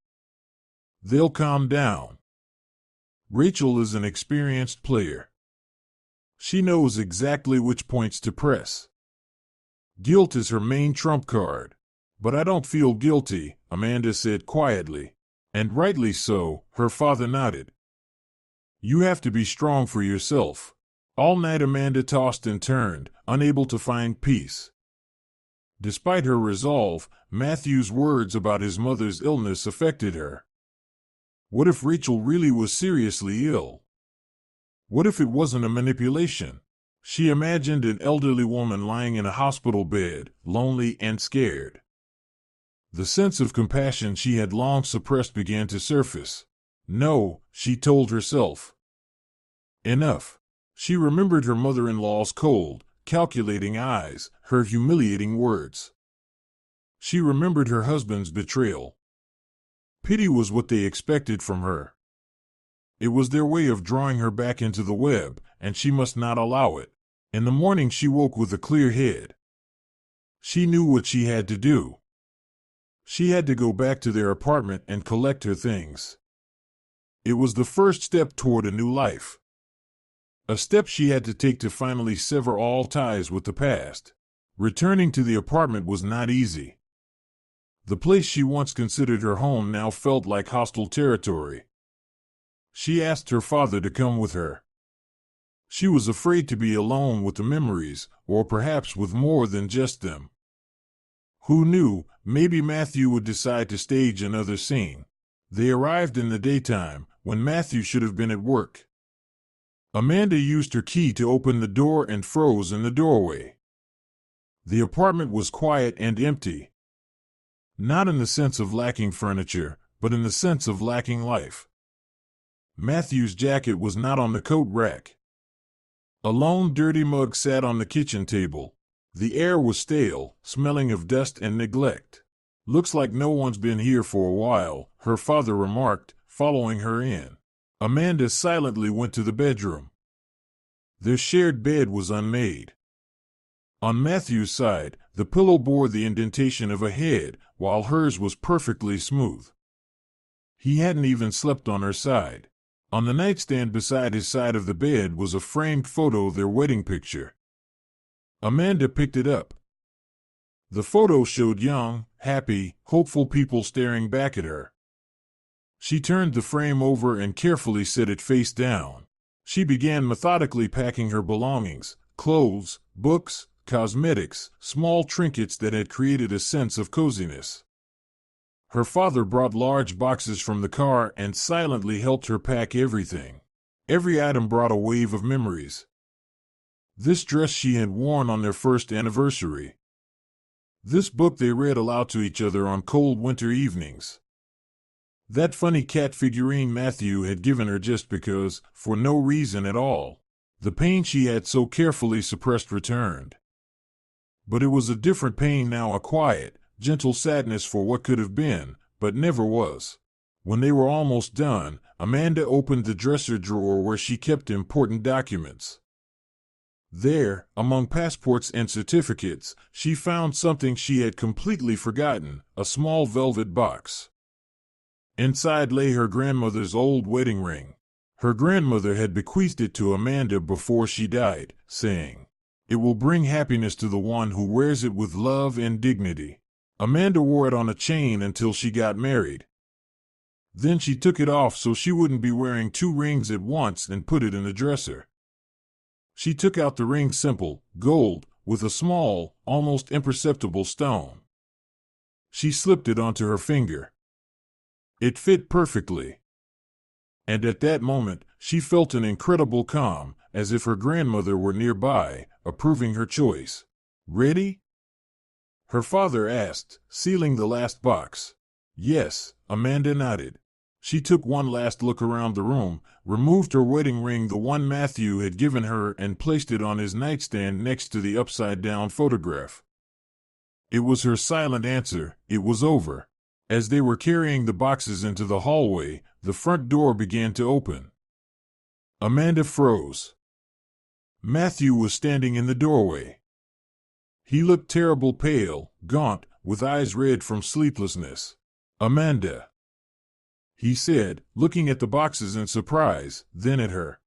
"They'll calm down. Rachel is an experienced player. She knows exactly which points to press. Guilt is her main trump card." "But I don't feel guilty," Amanda said quietly. "And rightly so," her father nodded. "You have to be strong for yourself." All night Amanda tossed and turned, unable to find peace. Despite her resolve, Matthew's words about his mother's illness affected her. What if Rachel really was seriously ill? What if it wasn't a manipulation? She imagined an elderly woman lying in a hospital bed, lonely and scared. The sense of compassion she had long suppressed began to surface. "No," she told herself. "Enough." She remembered her mother-in-law's cold, calculating eyes, her humiliating words. She remembered her husband's betrayal. Pity was what they expected from her. It was their way of drawing her back into the web, and she must not allow it. In the morning she woke with a clear head. She knew what she had to do. She had to go back to their apartment and collect her things. It was the first step toward a new life. A step she had to take to finally sever all ties with the past. Returning to the apartment was not easy. The place she once considered her home now felt like hostile territory. She asked her father to come with her. She was afraid to be alone with the memories, or perhaps with more than just them. Who knew, maybe Matthew would decide to stage another scene. They arrived in the daytime, when Matthew should have been at work. Amanda used her key to open the door and froze in the doorway. The apartment was quiet and empty. Not in the sense of lacking furniture, but in the sense of lacking life. Matthew's jacket was not on the coat rack. A lone dirty mug sat on the kitchen table. The air was stale, smelling of dust and neglect. "Looks like no one's been here for a while," her father remarked, following her in. Amanda silently went to the bedroom. Their shared bed was unmade. On Matthew's side, the pillow bore the indentation of a head, while hers was perfectly smooth. He hadn't even slept on her side. On the nightstand beside his side of the bed was a framed photo of their wedding picture. Amanda picked it up. The photo showed young, happy, hopeful people staring back at her. She turned the frame over and carefully set it face down. She began methodically packing her belongings, clothes, books, cosmetics, small trinkets that had created a sense of coziness. Her father brought large boxes from the car and silently helped her pack everything. Every item brought a wave of memories. This dress she had worn on their first anniversary. This book they read aloud to each other on cold winter evenings. That funny cat figurine Matthew had given her just because, for no reason at all. The pain she had so carefully suppressed returned. But it was a different pain now, a quiet, gentle sadness for what could have been, but never was. When they were almost done, Amanda opened the dresser drawer where she kept important documents. There, among passports and certificates, she found something she had completely forgotten, a small velvet box. Inside lay her grandmother's old wedding ring. Her grandmother had bequeathed it to Amanda before she died, saying, "It will bring happiness to the one who wears it with love and dignity." Amanda wore it on a chain until she got married. Then she took it off so she wouldn't be wearing two rings at once and put it in the dresser. She took out the ring, simple, gold, with a small, almost imperceptible stone. She slipped it onto her finger. It fit perfectly. And at that moment, she felt an incredible calm, as if her grandmother were nearby, approving her choice. "Ready?" her father asked, sealing the last box. Yes, Amanda nodded. She took one last look around the room, removed her wedding ring, the one Matthew had given her, and placed it on his nightstand next to the upside-down photograph. It was her silent answer. It was over. As they were carrying the boxes into the hallway, the front door began to open. Amanda froze. Matthew was standing in the doorway. He looked terrible, pale, gaunt, with eyes red from sleeplessness. "Amanda," he said, looking at the boxes in surprise, then at her.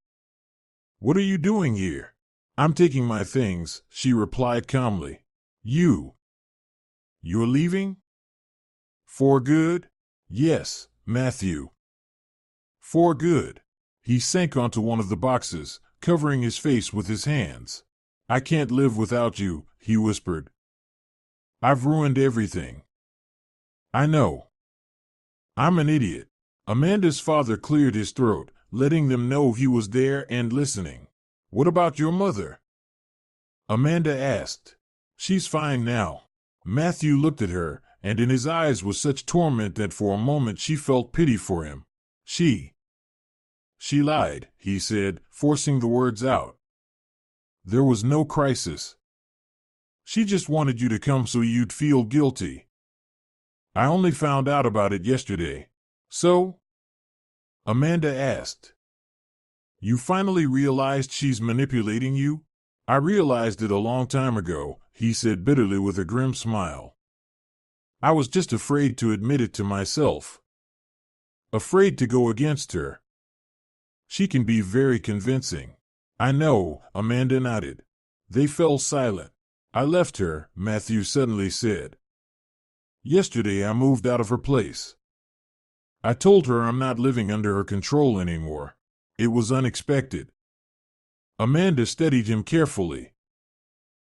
"What are you doing here?" "I'm taking my things," she replied calmly. You're leaving?" "For good?" "Yes, Matthew. For good." He sank onto one of the boxes, covering his face with his hands. "I can't live without you," he whispered. "I've ruined everything." "I know. I'm an idiot." Amanda's father cleared his throat, letting them know he was there and listening. "What about your mother?" Amanda asked. "She's fine now." Matthew looked at her, and in his eyes was such torment that for a moment she felt pity for him. She lied, he said, forcing the words out. "There was no crisis. She just wanted you to come so you'd feel guilty. I only found out about it yesterday." "So?" Amanda asked. "You finally realized she's manipulating you?" "I realized it a long time ago," he said bitterly with a grim smile. "I was just afraid to admit it to myself. Afraid to go against her. She can be very convincing." "I know," Amanda nodded. They fell silent. "I left her," Matthew suddenly said. "Yesterday I moved out of her place. I told her I'm not living under her control anymore. It was unexpected." Amanda studied him carefully.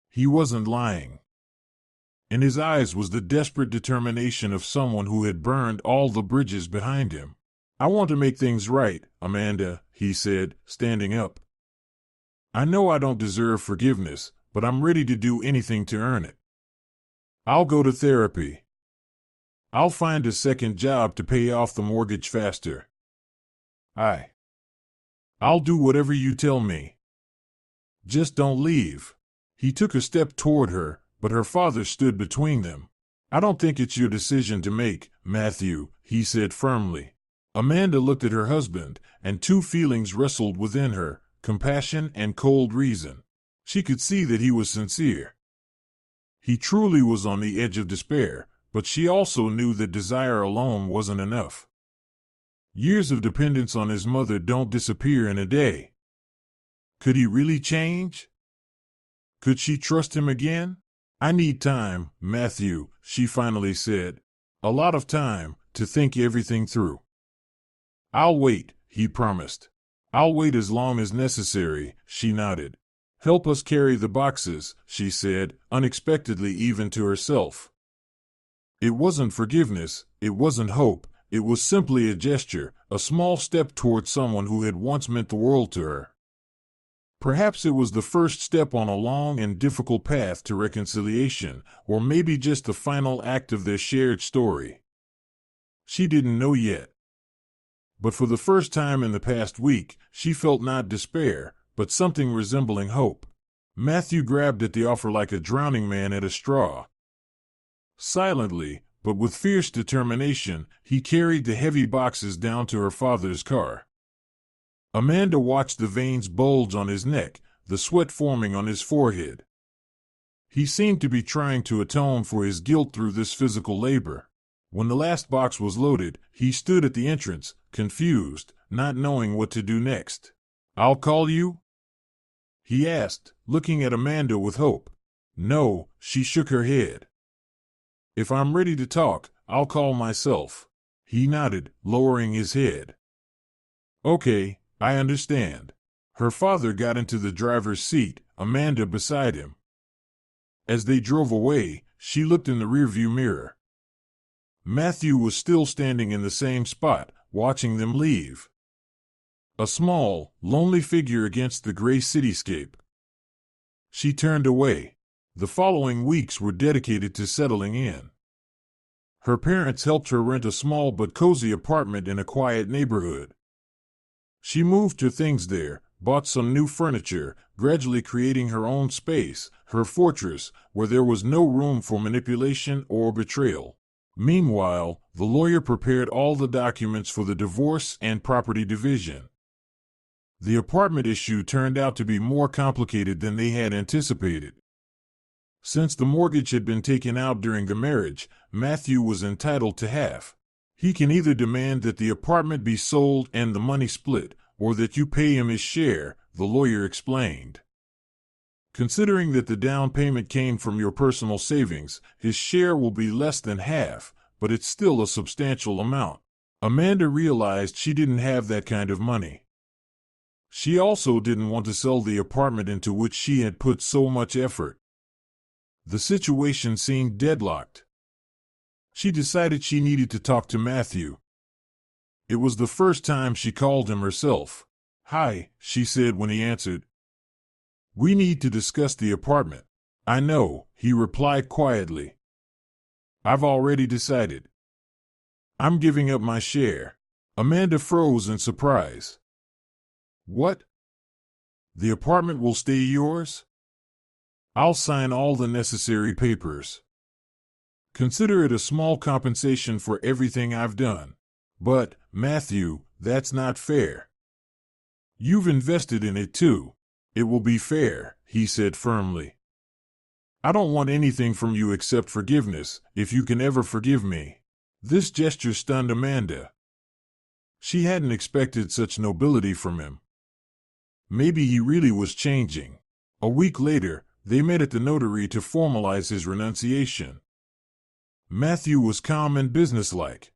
He wasn't lying. In his eyes was the desperate determination of someone who had burned all the bridges behind him. "I want to make things right, Amanda," he said, standing up. "I know I don't deserve forgiveness, but I'm ready to do anything to earn it. I'll go to therapy. I'll find a second job to pay off the mortgage faster. I'll do whatever you tell me. Just don't leave." He took a step toward her, but her father stood between them. "I don't think it's your decision to make, Matthew," he said firmly. Amanda looked at her husband, and two feelings wrestled within her, compassion and cold reason. She could see that he was sincere. He truly was on the edge of despair, but she also knew that desire alone wasn't enough. Years of dependence on his mother don't disappear in a day. Could he really change? Could she trust him again? "I need time, Matthew," she finally said. "A lot of time, to think everything through." "I'll wait," he promised. "I'll wait as long as necessary," she nodded. "Help us carry the boxes," she said, unexpectedly even to herself. It wasn't forgiveness, it wasn't hope, it was simply a gesture, a small step toward someone who had once meant the world to her. Perhaps it was the first step on a long and difficult path to reconciliation, or maybe just the final act of their shared story. She didn't know yet. But for the first time in the past week, she felt not despair, but something resembling hope. Matthew grabbed at the offer like a drowning man at a straw. Silently, but with fierce determination, he carried the heavy boxes down to her father's car. Amanda watched the veins bulge on his neck, the sweat forming on his forehead. He seemed to be trying to atone for his guilt through this physical labor. When the last box was loaded, he stood at the entrance, confused, not knowing what to do next. "I'll call you?" he asked, looking at Amanda with hope. "No," she shook her head. "If I'm ready to talk, I'll call myself." He nodded, lowering his head. "Okay, I understand." Her father got into the driver's seat, Amanda beside him. As they drove away, she looked in the rearview mirror. Matthew was still standing in the same spot, watching them leave. A small, lonely figure against the gray cityscape. She turned away. The following weeks were dedicated to settling in. Her parents helped her rent a small but cozy apartment in a quiet neighborhood. She moved her things there, bought some new furniture, gradually creating her own space, her fortress, where there was no room for manipulation or betrayal. Meanwhile, the lawyer prepared all the documents for the divorce and property division. The apartment issue turned out to be more complicated than they had anticipated. Since the mortgage had been taken out during the marriage, Matthew was entitled to half. He can either demand that the apartment be sold and the money split, or that you pay him his share, the lawyer explained. Considering that the down payment came from your personal savings, his share will be less than half, but it's still a substantial amount. Amanda realized she didn't have that kind of money. She also didn't want to sell the apartment into which she had put so much effort. The situation seemed deadlocked. She decided she needed to talk to Matthew. It was the first time she called him herself. "Hi," she said when he answered. "We need to discuss the apartment." "I know," he replied quietly. "I've already decided. I'm giving up my share." Amanda froze in surprise. "What? The apartment will stay yours?" "I'll sign all the necessary papers. Consider it a small compensation for everything I've done." "But, Matthew, that's not fair. You've invested in it too." "It will be fair," he said firmly. "I don't want anything from you except forgiveness, if you can ever forgive me." This gesture stunned Amanda. She hadn't expected such nobility from him. Maybe he really was changing. A week later, they met at the notary to formalize his renunciation. Matthew was calm and businesslike.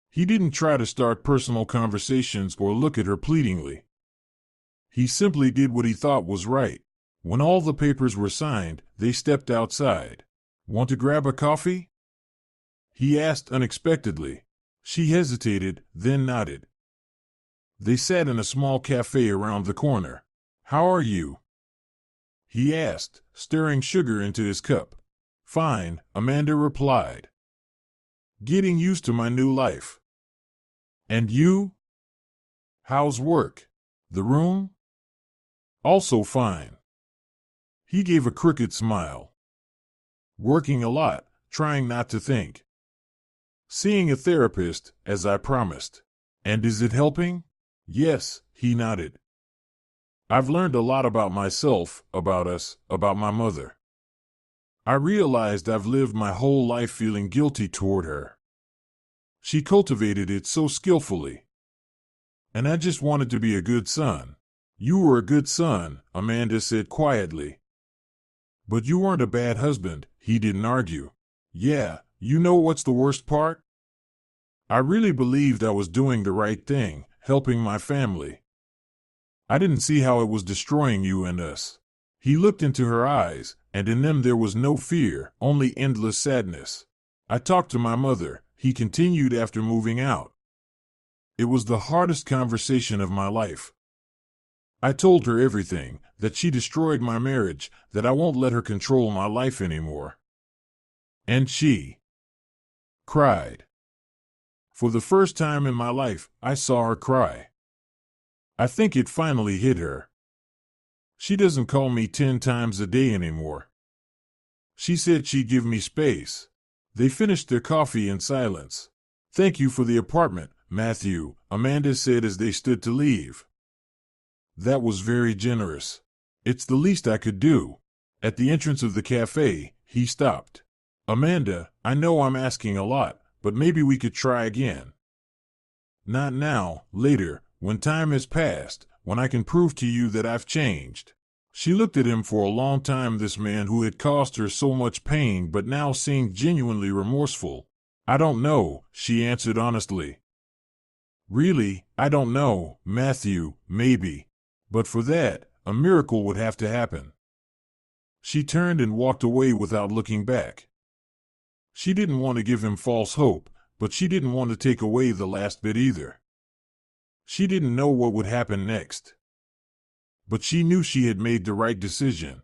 He didn't try to start personal conversations or look at her pleadingly. He simply did what he thought was right. When all the papers were signed, they stepped outside. "Want to grab a coffee?" he asked unexpectedly. She hesitated, then nodded. They sat in a small cafe around the corner. "How are you?" he asked, stirring sugar into his cup. "Fine," Amanda replied. "Getting used to my new life." "And you? How's work? The room?" "Also fine." He gave a crooked smile. "Working a lot, trying not to think. Seeing a therapist, as I promised." "And is it helping?" "Yes," he nodded. "I've learned a lot about myself, about us, about my mother. I realized I've lived my whole life feeling guilty toward her. She cultivated it so skillfully. And I just wanted to be a good son." "You were a good son," Amanda said quietly. "But you weren't a bad husband," he didn't argue. "Yeah, you know what's the worst part? I really believed I was doing the right thing, helping my family. I didn't see how it was destroying you and us." He looked into her eyes, and in them there was no fear, only endless sadness. "I talked to my mother," he continued after moving out. "It was the hardest conversation of my life. I told her everything, that she destroyed my marriage, that I won't let her control my life anymore. And she cried. For the first time in my life, I saw her cry. I think it finally hit her. She doesn't call me 10 times a day anymore. She said she'd give me space. They finished their coffee in silence. Thank you for the apartment, Matthew, Amanda said as they stood to leave. That was very generous. It's the least I could do. At the entrance of the cafe, he stopped. Amanda, I know I'm asking a lot, but maybe we could try again. Not now, later, when time has passed, when I can prove to you that I've changed. She looked at him for a long time, this man who had caused her so much pain but now seemed genuinely remorseful. I don't know, she answered honestly. Really, I don't know, Matthew, maybe. But for that, a miracle would have to happen. She turned and walked away without looking back. She didn't want to give him false hope, but she didn't want to take away the last bit either. She didn't know what would happen next. But she knew she had made the right decision.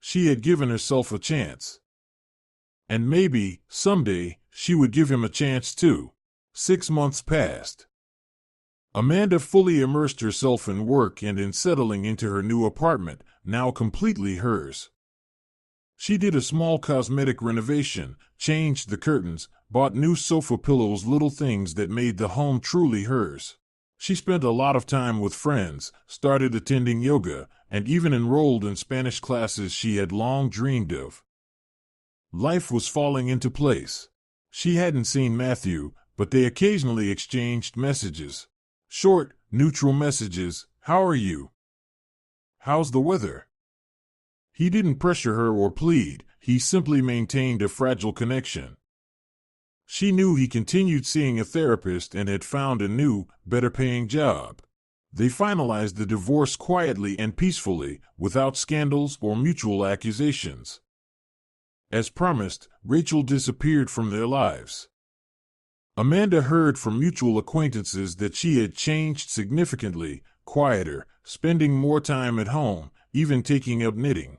She had given herself a chance. And maybe, someday, she would give him a chance too. 6 months passed. Amanda fully immersed herself in work and in settling into her new apartment, now completely hers. She did a small cosmetic renovation, changed the curtains, bought new sofa pillows, little things that made the home truly hers. She spent a lot of time with friends, started attending yoga, and even enrolled in Spanish classes she had long dreamed of. Life was falling into place. She hadn't seen Matthew, but they occasionally exchanged messages. Short, neutral messages. How are you? How's the weather? He didn't pressure her or plead, he simply maintained a fragile connection. She knew he continued seeing a therapist and had found a new, better-paying job. They finalized the divorce quietly and peacefully, without scandals or mutual accusations. As promised, Rachel disappeared from their lives. Amanda heard from mutual acquaintances that she had changed significantly, quieter, spending more time at home, even taking up knitting.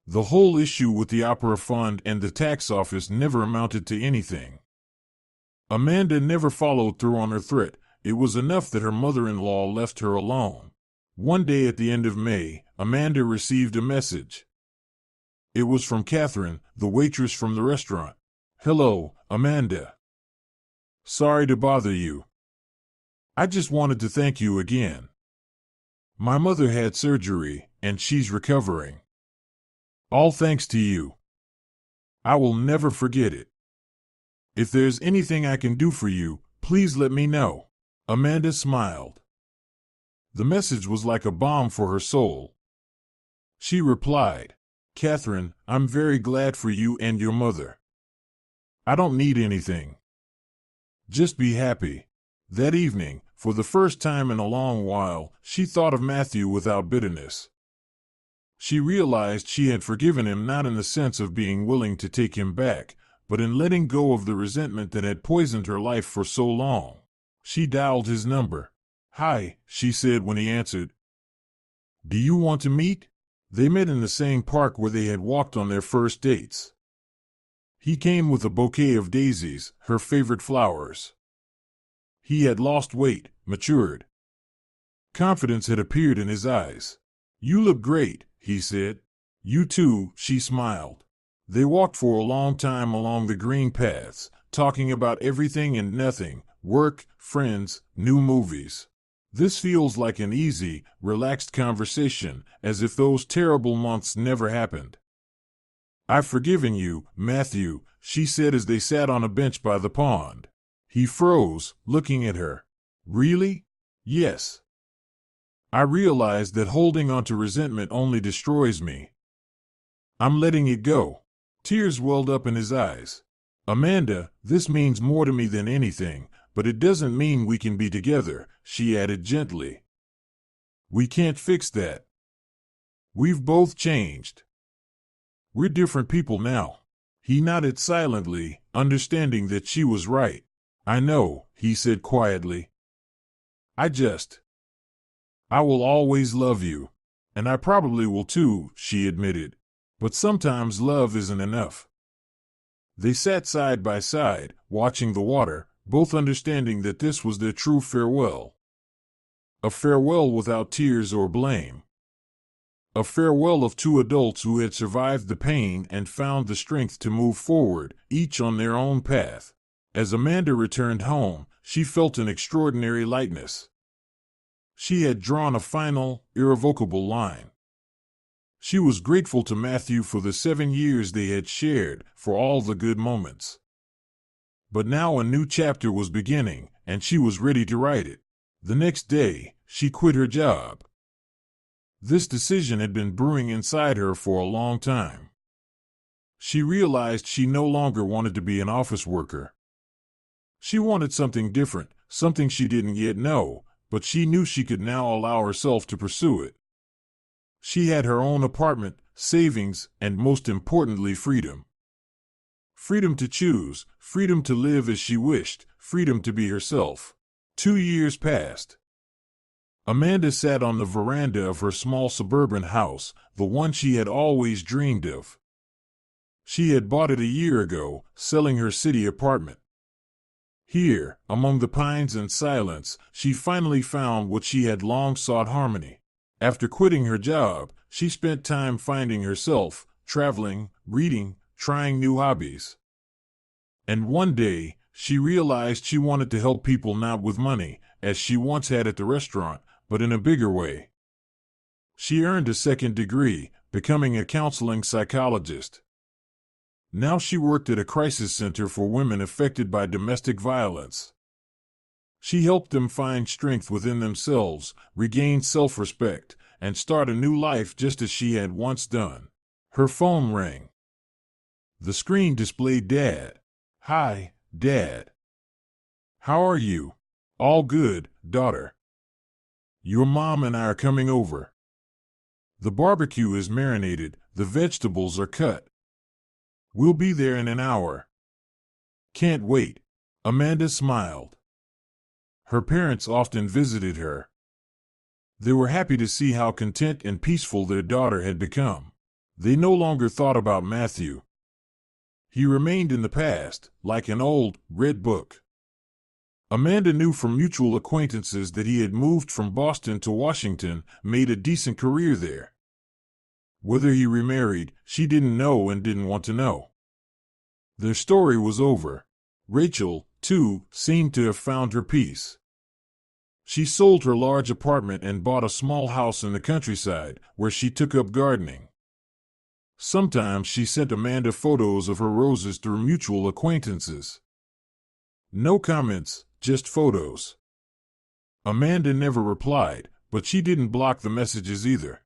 The whole issue with the opera fund and the tax office never amounted to anything. Amanda never followed through on her threat. It was enough that her mother-in-law left her alone. One day at the end of May, Amanda received a message. It was from Catherine, the waitress from the restaurant. Hello, Amanda. Sorry to bother you. I just wanted to thank you again. My mother had surgery, and she's recovering. All thanks to you. I will never forget it. If there's anything I can do for you, please let me know. Amanda smiled. The message was like a balm for her soul. She replied, Catherine, I'm very glad for you and your mother. I don't need anything. Just be happy. That evening, for the first time in a long while, she thought of Matthew without bitterness. She realized she had forgiven him, not in the sense of being willing to take him back, but in letting go of the resentment that had poisoned her life for so long. She dialed his number. Hi, she said when he answered. Do you want to meet? They met in the same park where they had walked on their first dates. He came with a bouquet of daisies, her favorite flowers. He had lost weight, matured. Confidence had appeared in his eyes. You look great, he said. You too, she smiled. They walked for a long time along the green paths, talking about everything and nothing, work, friends, new movies. This feels like an easy, relaxed conversation, as if those terrible months never happened. I've forgiven you, Matthew, she said as they sat on a bench by the pond. He froze, looking at her. Really? Yes. I realized that holding on to resentment only destroys me. I'm letting it go. Tears welled up in his eyes. Amanda, this means more to me than anything, but it doesn't mean we can be together, she added gently. We can't fix that. We've both changed. We're different people now. He nodded silently, understanding that she was right. I know, he said quietly. I just I will always love you. And I probably will too, she admitted. But sometimes love isn't enough. They sat side by side, watching the water, both understanding that this was their true farewell. A farewell without tears or blame. A farewell of two adults who had survived the pain and found the strength to move forward, each on their own path. As Amanda returned home, she felt an extraordinary lightness. She had drawn a final, irrevocable line. She was grateful to Matthew for the 7 years they had shared, for all the good moments. But now a new chapter was beginning, and she was ready to write it. The next day, she quit her job. This decision had been brewing inside her for a long time. She realized she no longer wanted to be an office worker. She wanted something different, something she didn't yet know, but she knew she could now allow herself to pursue it. She had her own apartment, savings, and most importantly, freedom. Freedom to choose, freedom to live as she wished, freedom to be herself. 2 years passed. Amanda sat on the veranda of her small suburban house, the one she had always dreamed of. She had bought it a year ago, selling her city apartment. Here, among the pines and silence, she finally found what she had long sought: harmony. After quitting her job, she spent time finding herself, traveling, reading, trying new hobbies. And one day, she realized she wanted to help people not with money, as she once had at the restaurant, but in a bigger way. She earned a second degree, becoming a counseling psychologist. Now she worked at a crisis center for women affected by domestic violence. She helped them find strength within themselves, regain self-respect, and start a new life just as she had once done. Her phone rang. The screen displayed Dad. "Hi, Dad. How are you?" "All good, daughter. Your mom and I are coming over. The barbecue is marinated, the vegetables are cut. We'll be there in an hour." "Can't wait." Amanda smiled. Her parents often visited her. They were happy to see how content and peaceful their daughter had become. They no longer thought about Matthew. He remained in the past, like an old, red book. Amanda knew from mutual acquaintances that he had moved from Boston to Washington, made a decent career there. Whether he remarried, she didn't know and didn't want to know. Their story was over. Rachel, too, seemed to have found her peace. She sold her large apartment and bought a small house in the countryside, where she took up gardening. Sometimes she sent Amanda photos of her roses through mutual acquaintances. No comments, just photos. Amanda never replied, but she didn't block the messages either.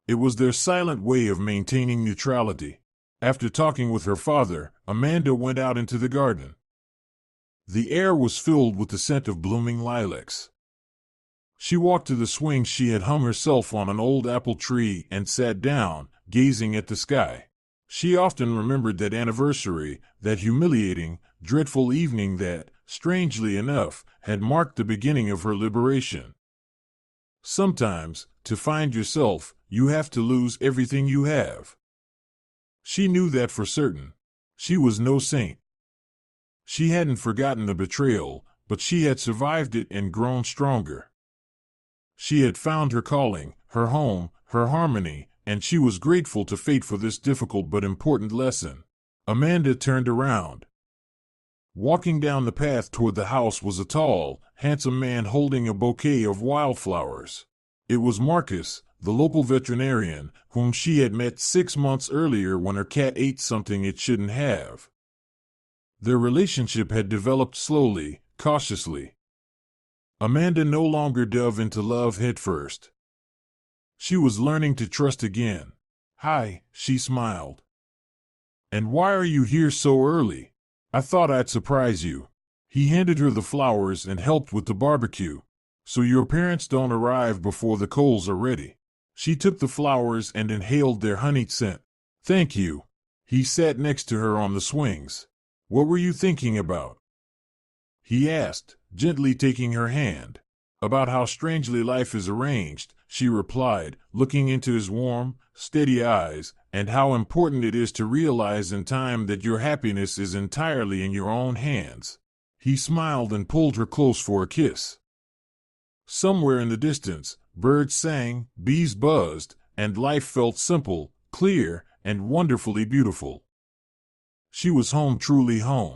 It was their silent way of maintaining neutrality. After talking with her father, Amanda went out into the garden. The air was filled with the scent of blooming lilacs. She walked to the swing she had hung herself on an old apple tree and sat down, gazing at the sky. She often remembered that anniversary, that humiliating, dreadful evening that, strangely enough, had marked the beginning of her liberation. Sometimes, to find yourself, you have to lose everything you have. She knew that for certain. She was no saint. She hadn't forgotten the betrayal, but she had survived it and grown stronger. She had found her calling, her home, her harmony, and she was grateful to fate for this difficult but important lesson. Amanda turned around. Walking down the path toward the house was a tall, handsome man holding a bouquet of wildflowers. It was Marcus, the local veterinarian, whom she had met 6 months earlier when her cat ate something it shouldn't have. Their relationship had developed slowly, cautiously. Amanda no longer dove into love headfirst. She was learning to trust again. "Hi," she smiled. "And why are you here so early? I thought I'd surprise you." He handed her the flowers and helped with the barbecue. "So your parents don't arrive before the coals are ready." She took the flowers and inhaled their honeyed scent. "Thank you." He sat next to her on the swings. "What were you thinking about?" he asked, gently taking her hand. About how strangely life is arranged, she replied, looking into his warm, steady eyes, and how important it is to realize in time that your happiness is entirely in your own hands. He smiled and pulled her close for a kiss. Somewhere in the distance, birds sang, bees buzzed, and life felt simple, clear, and wonderfully beautiful. She was home, truly home.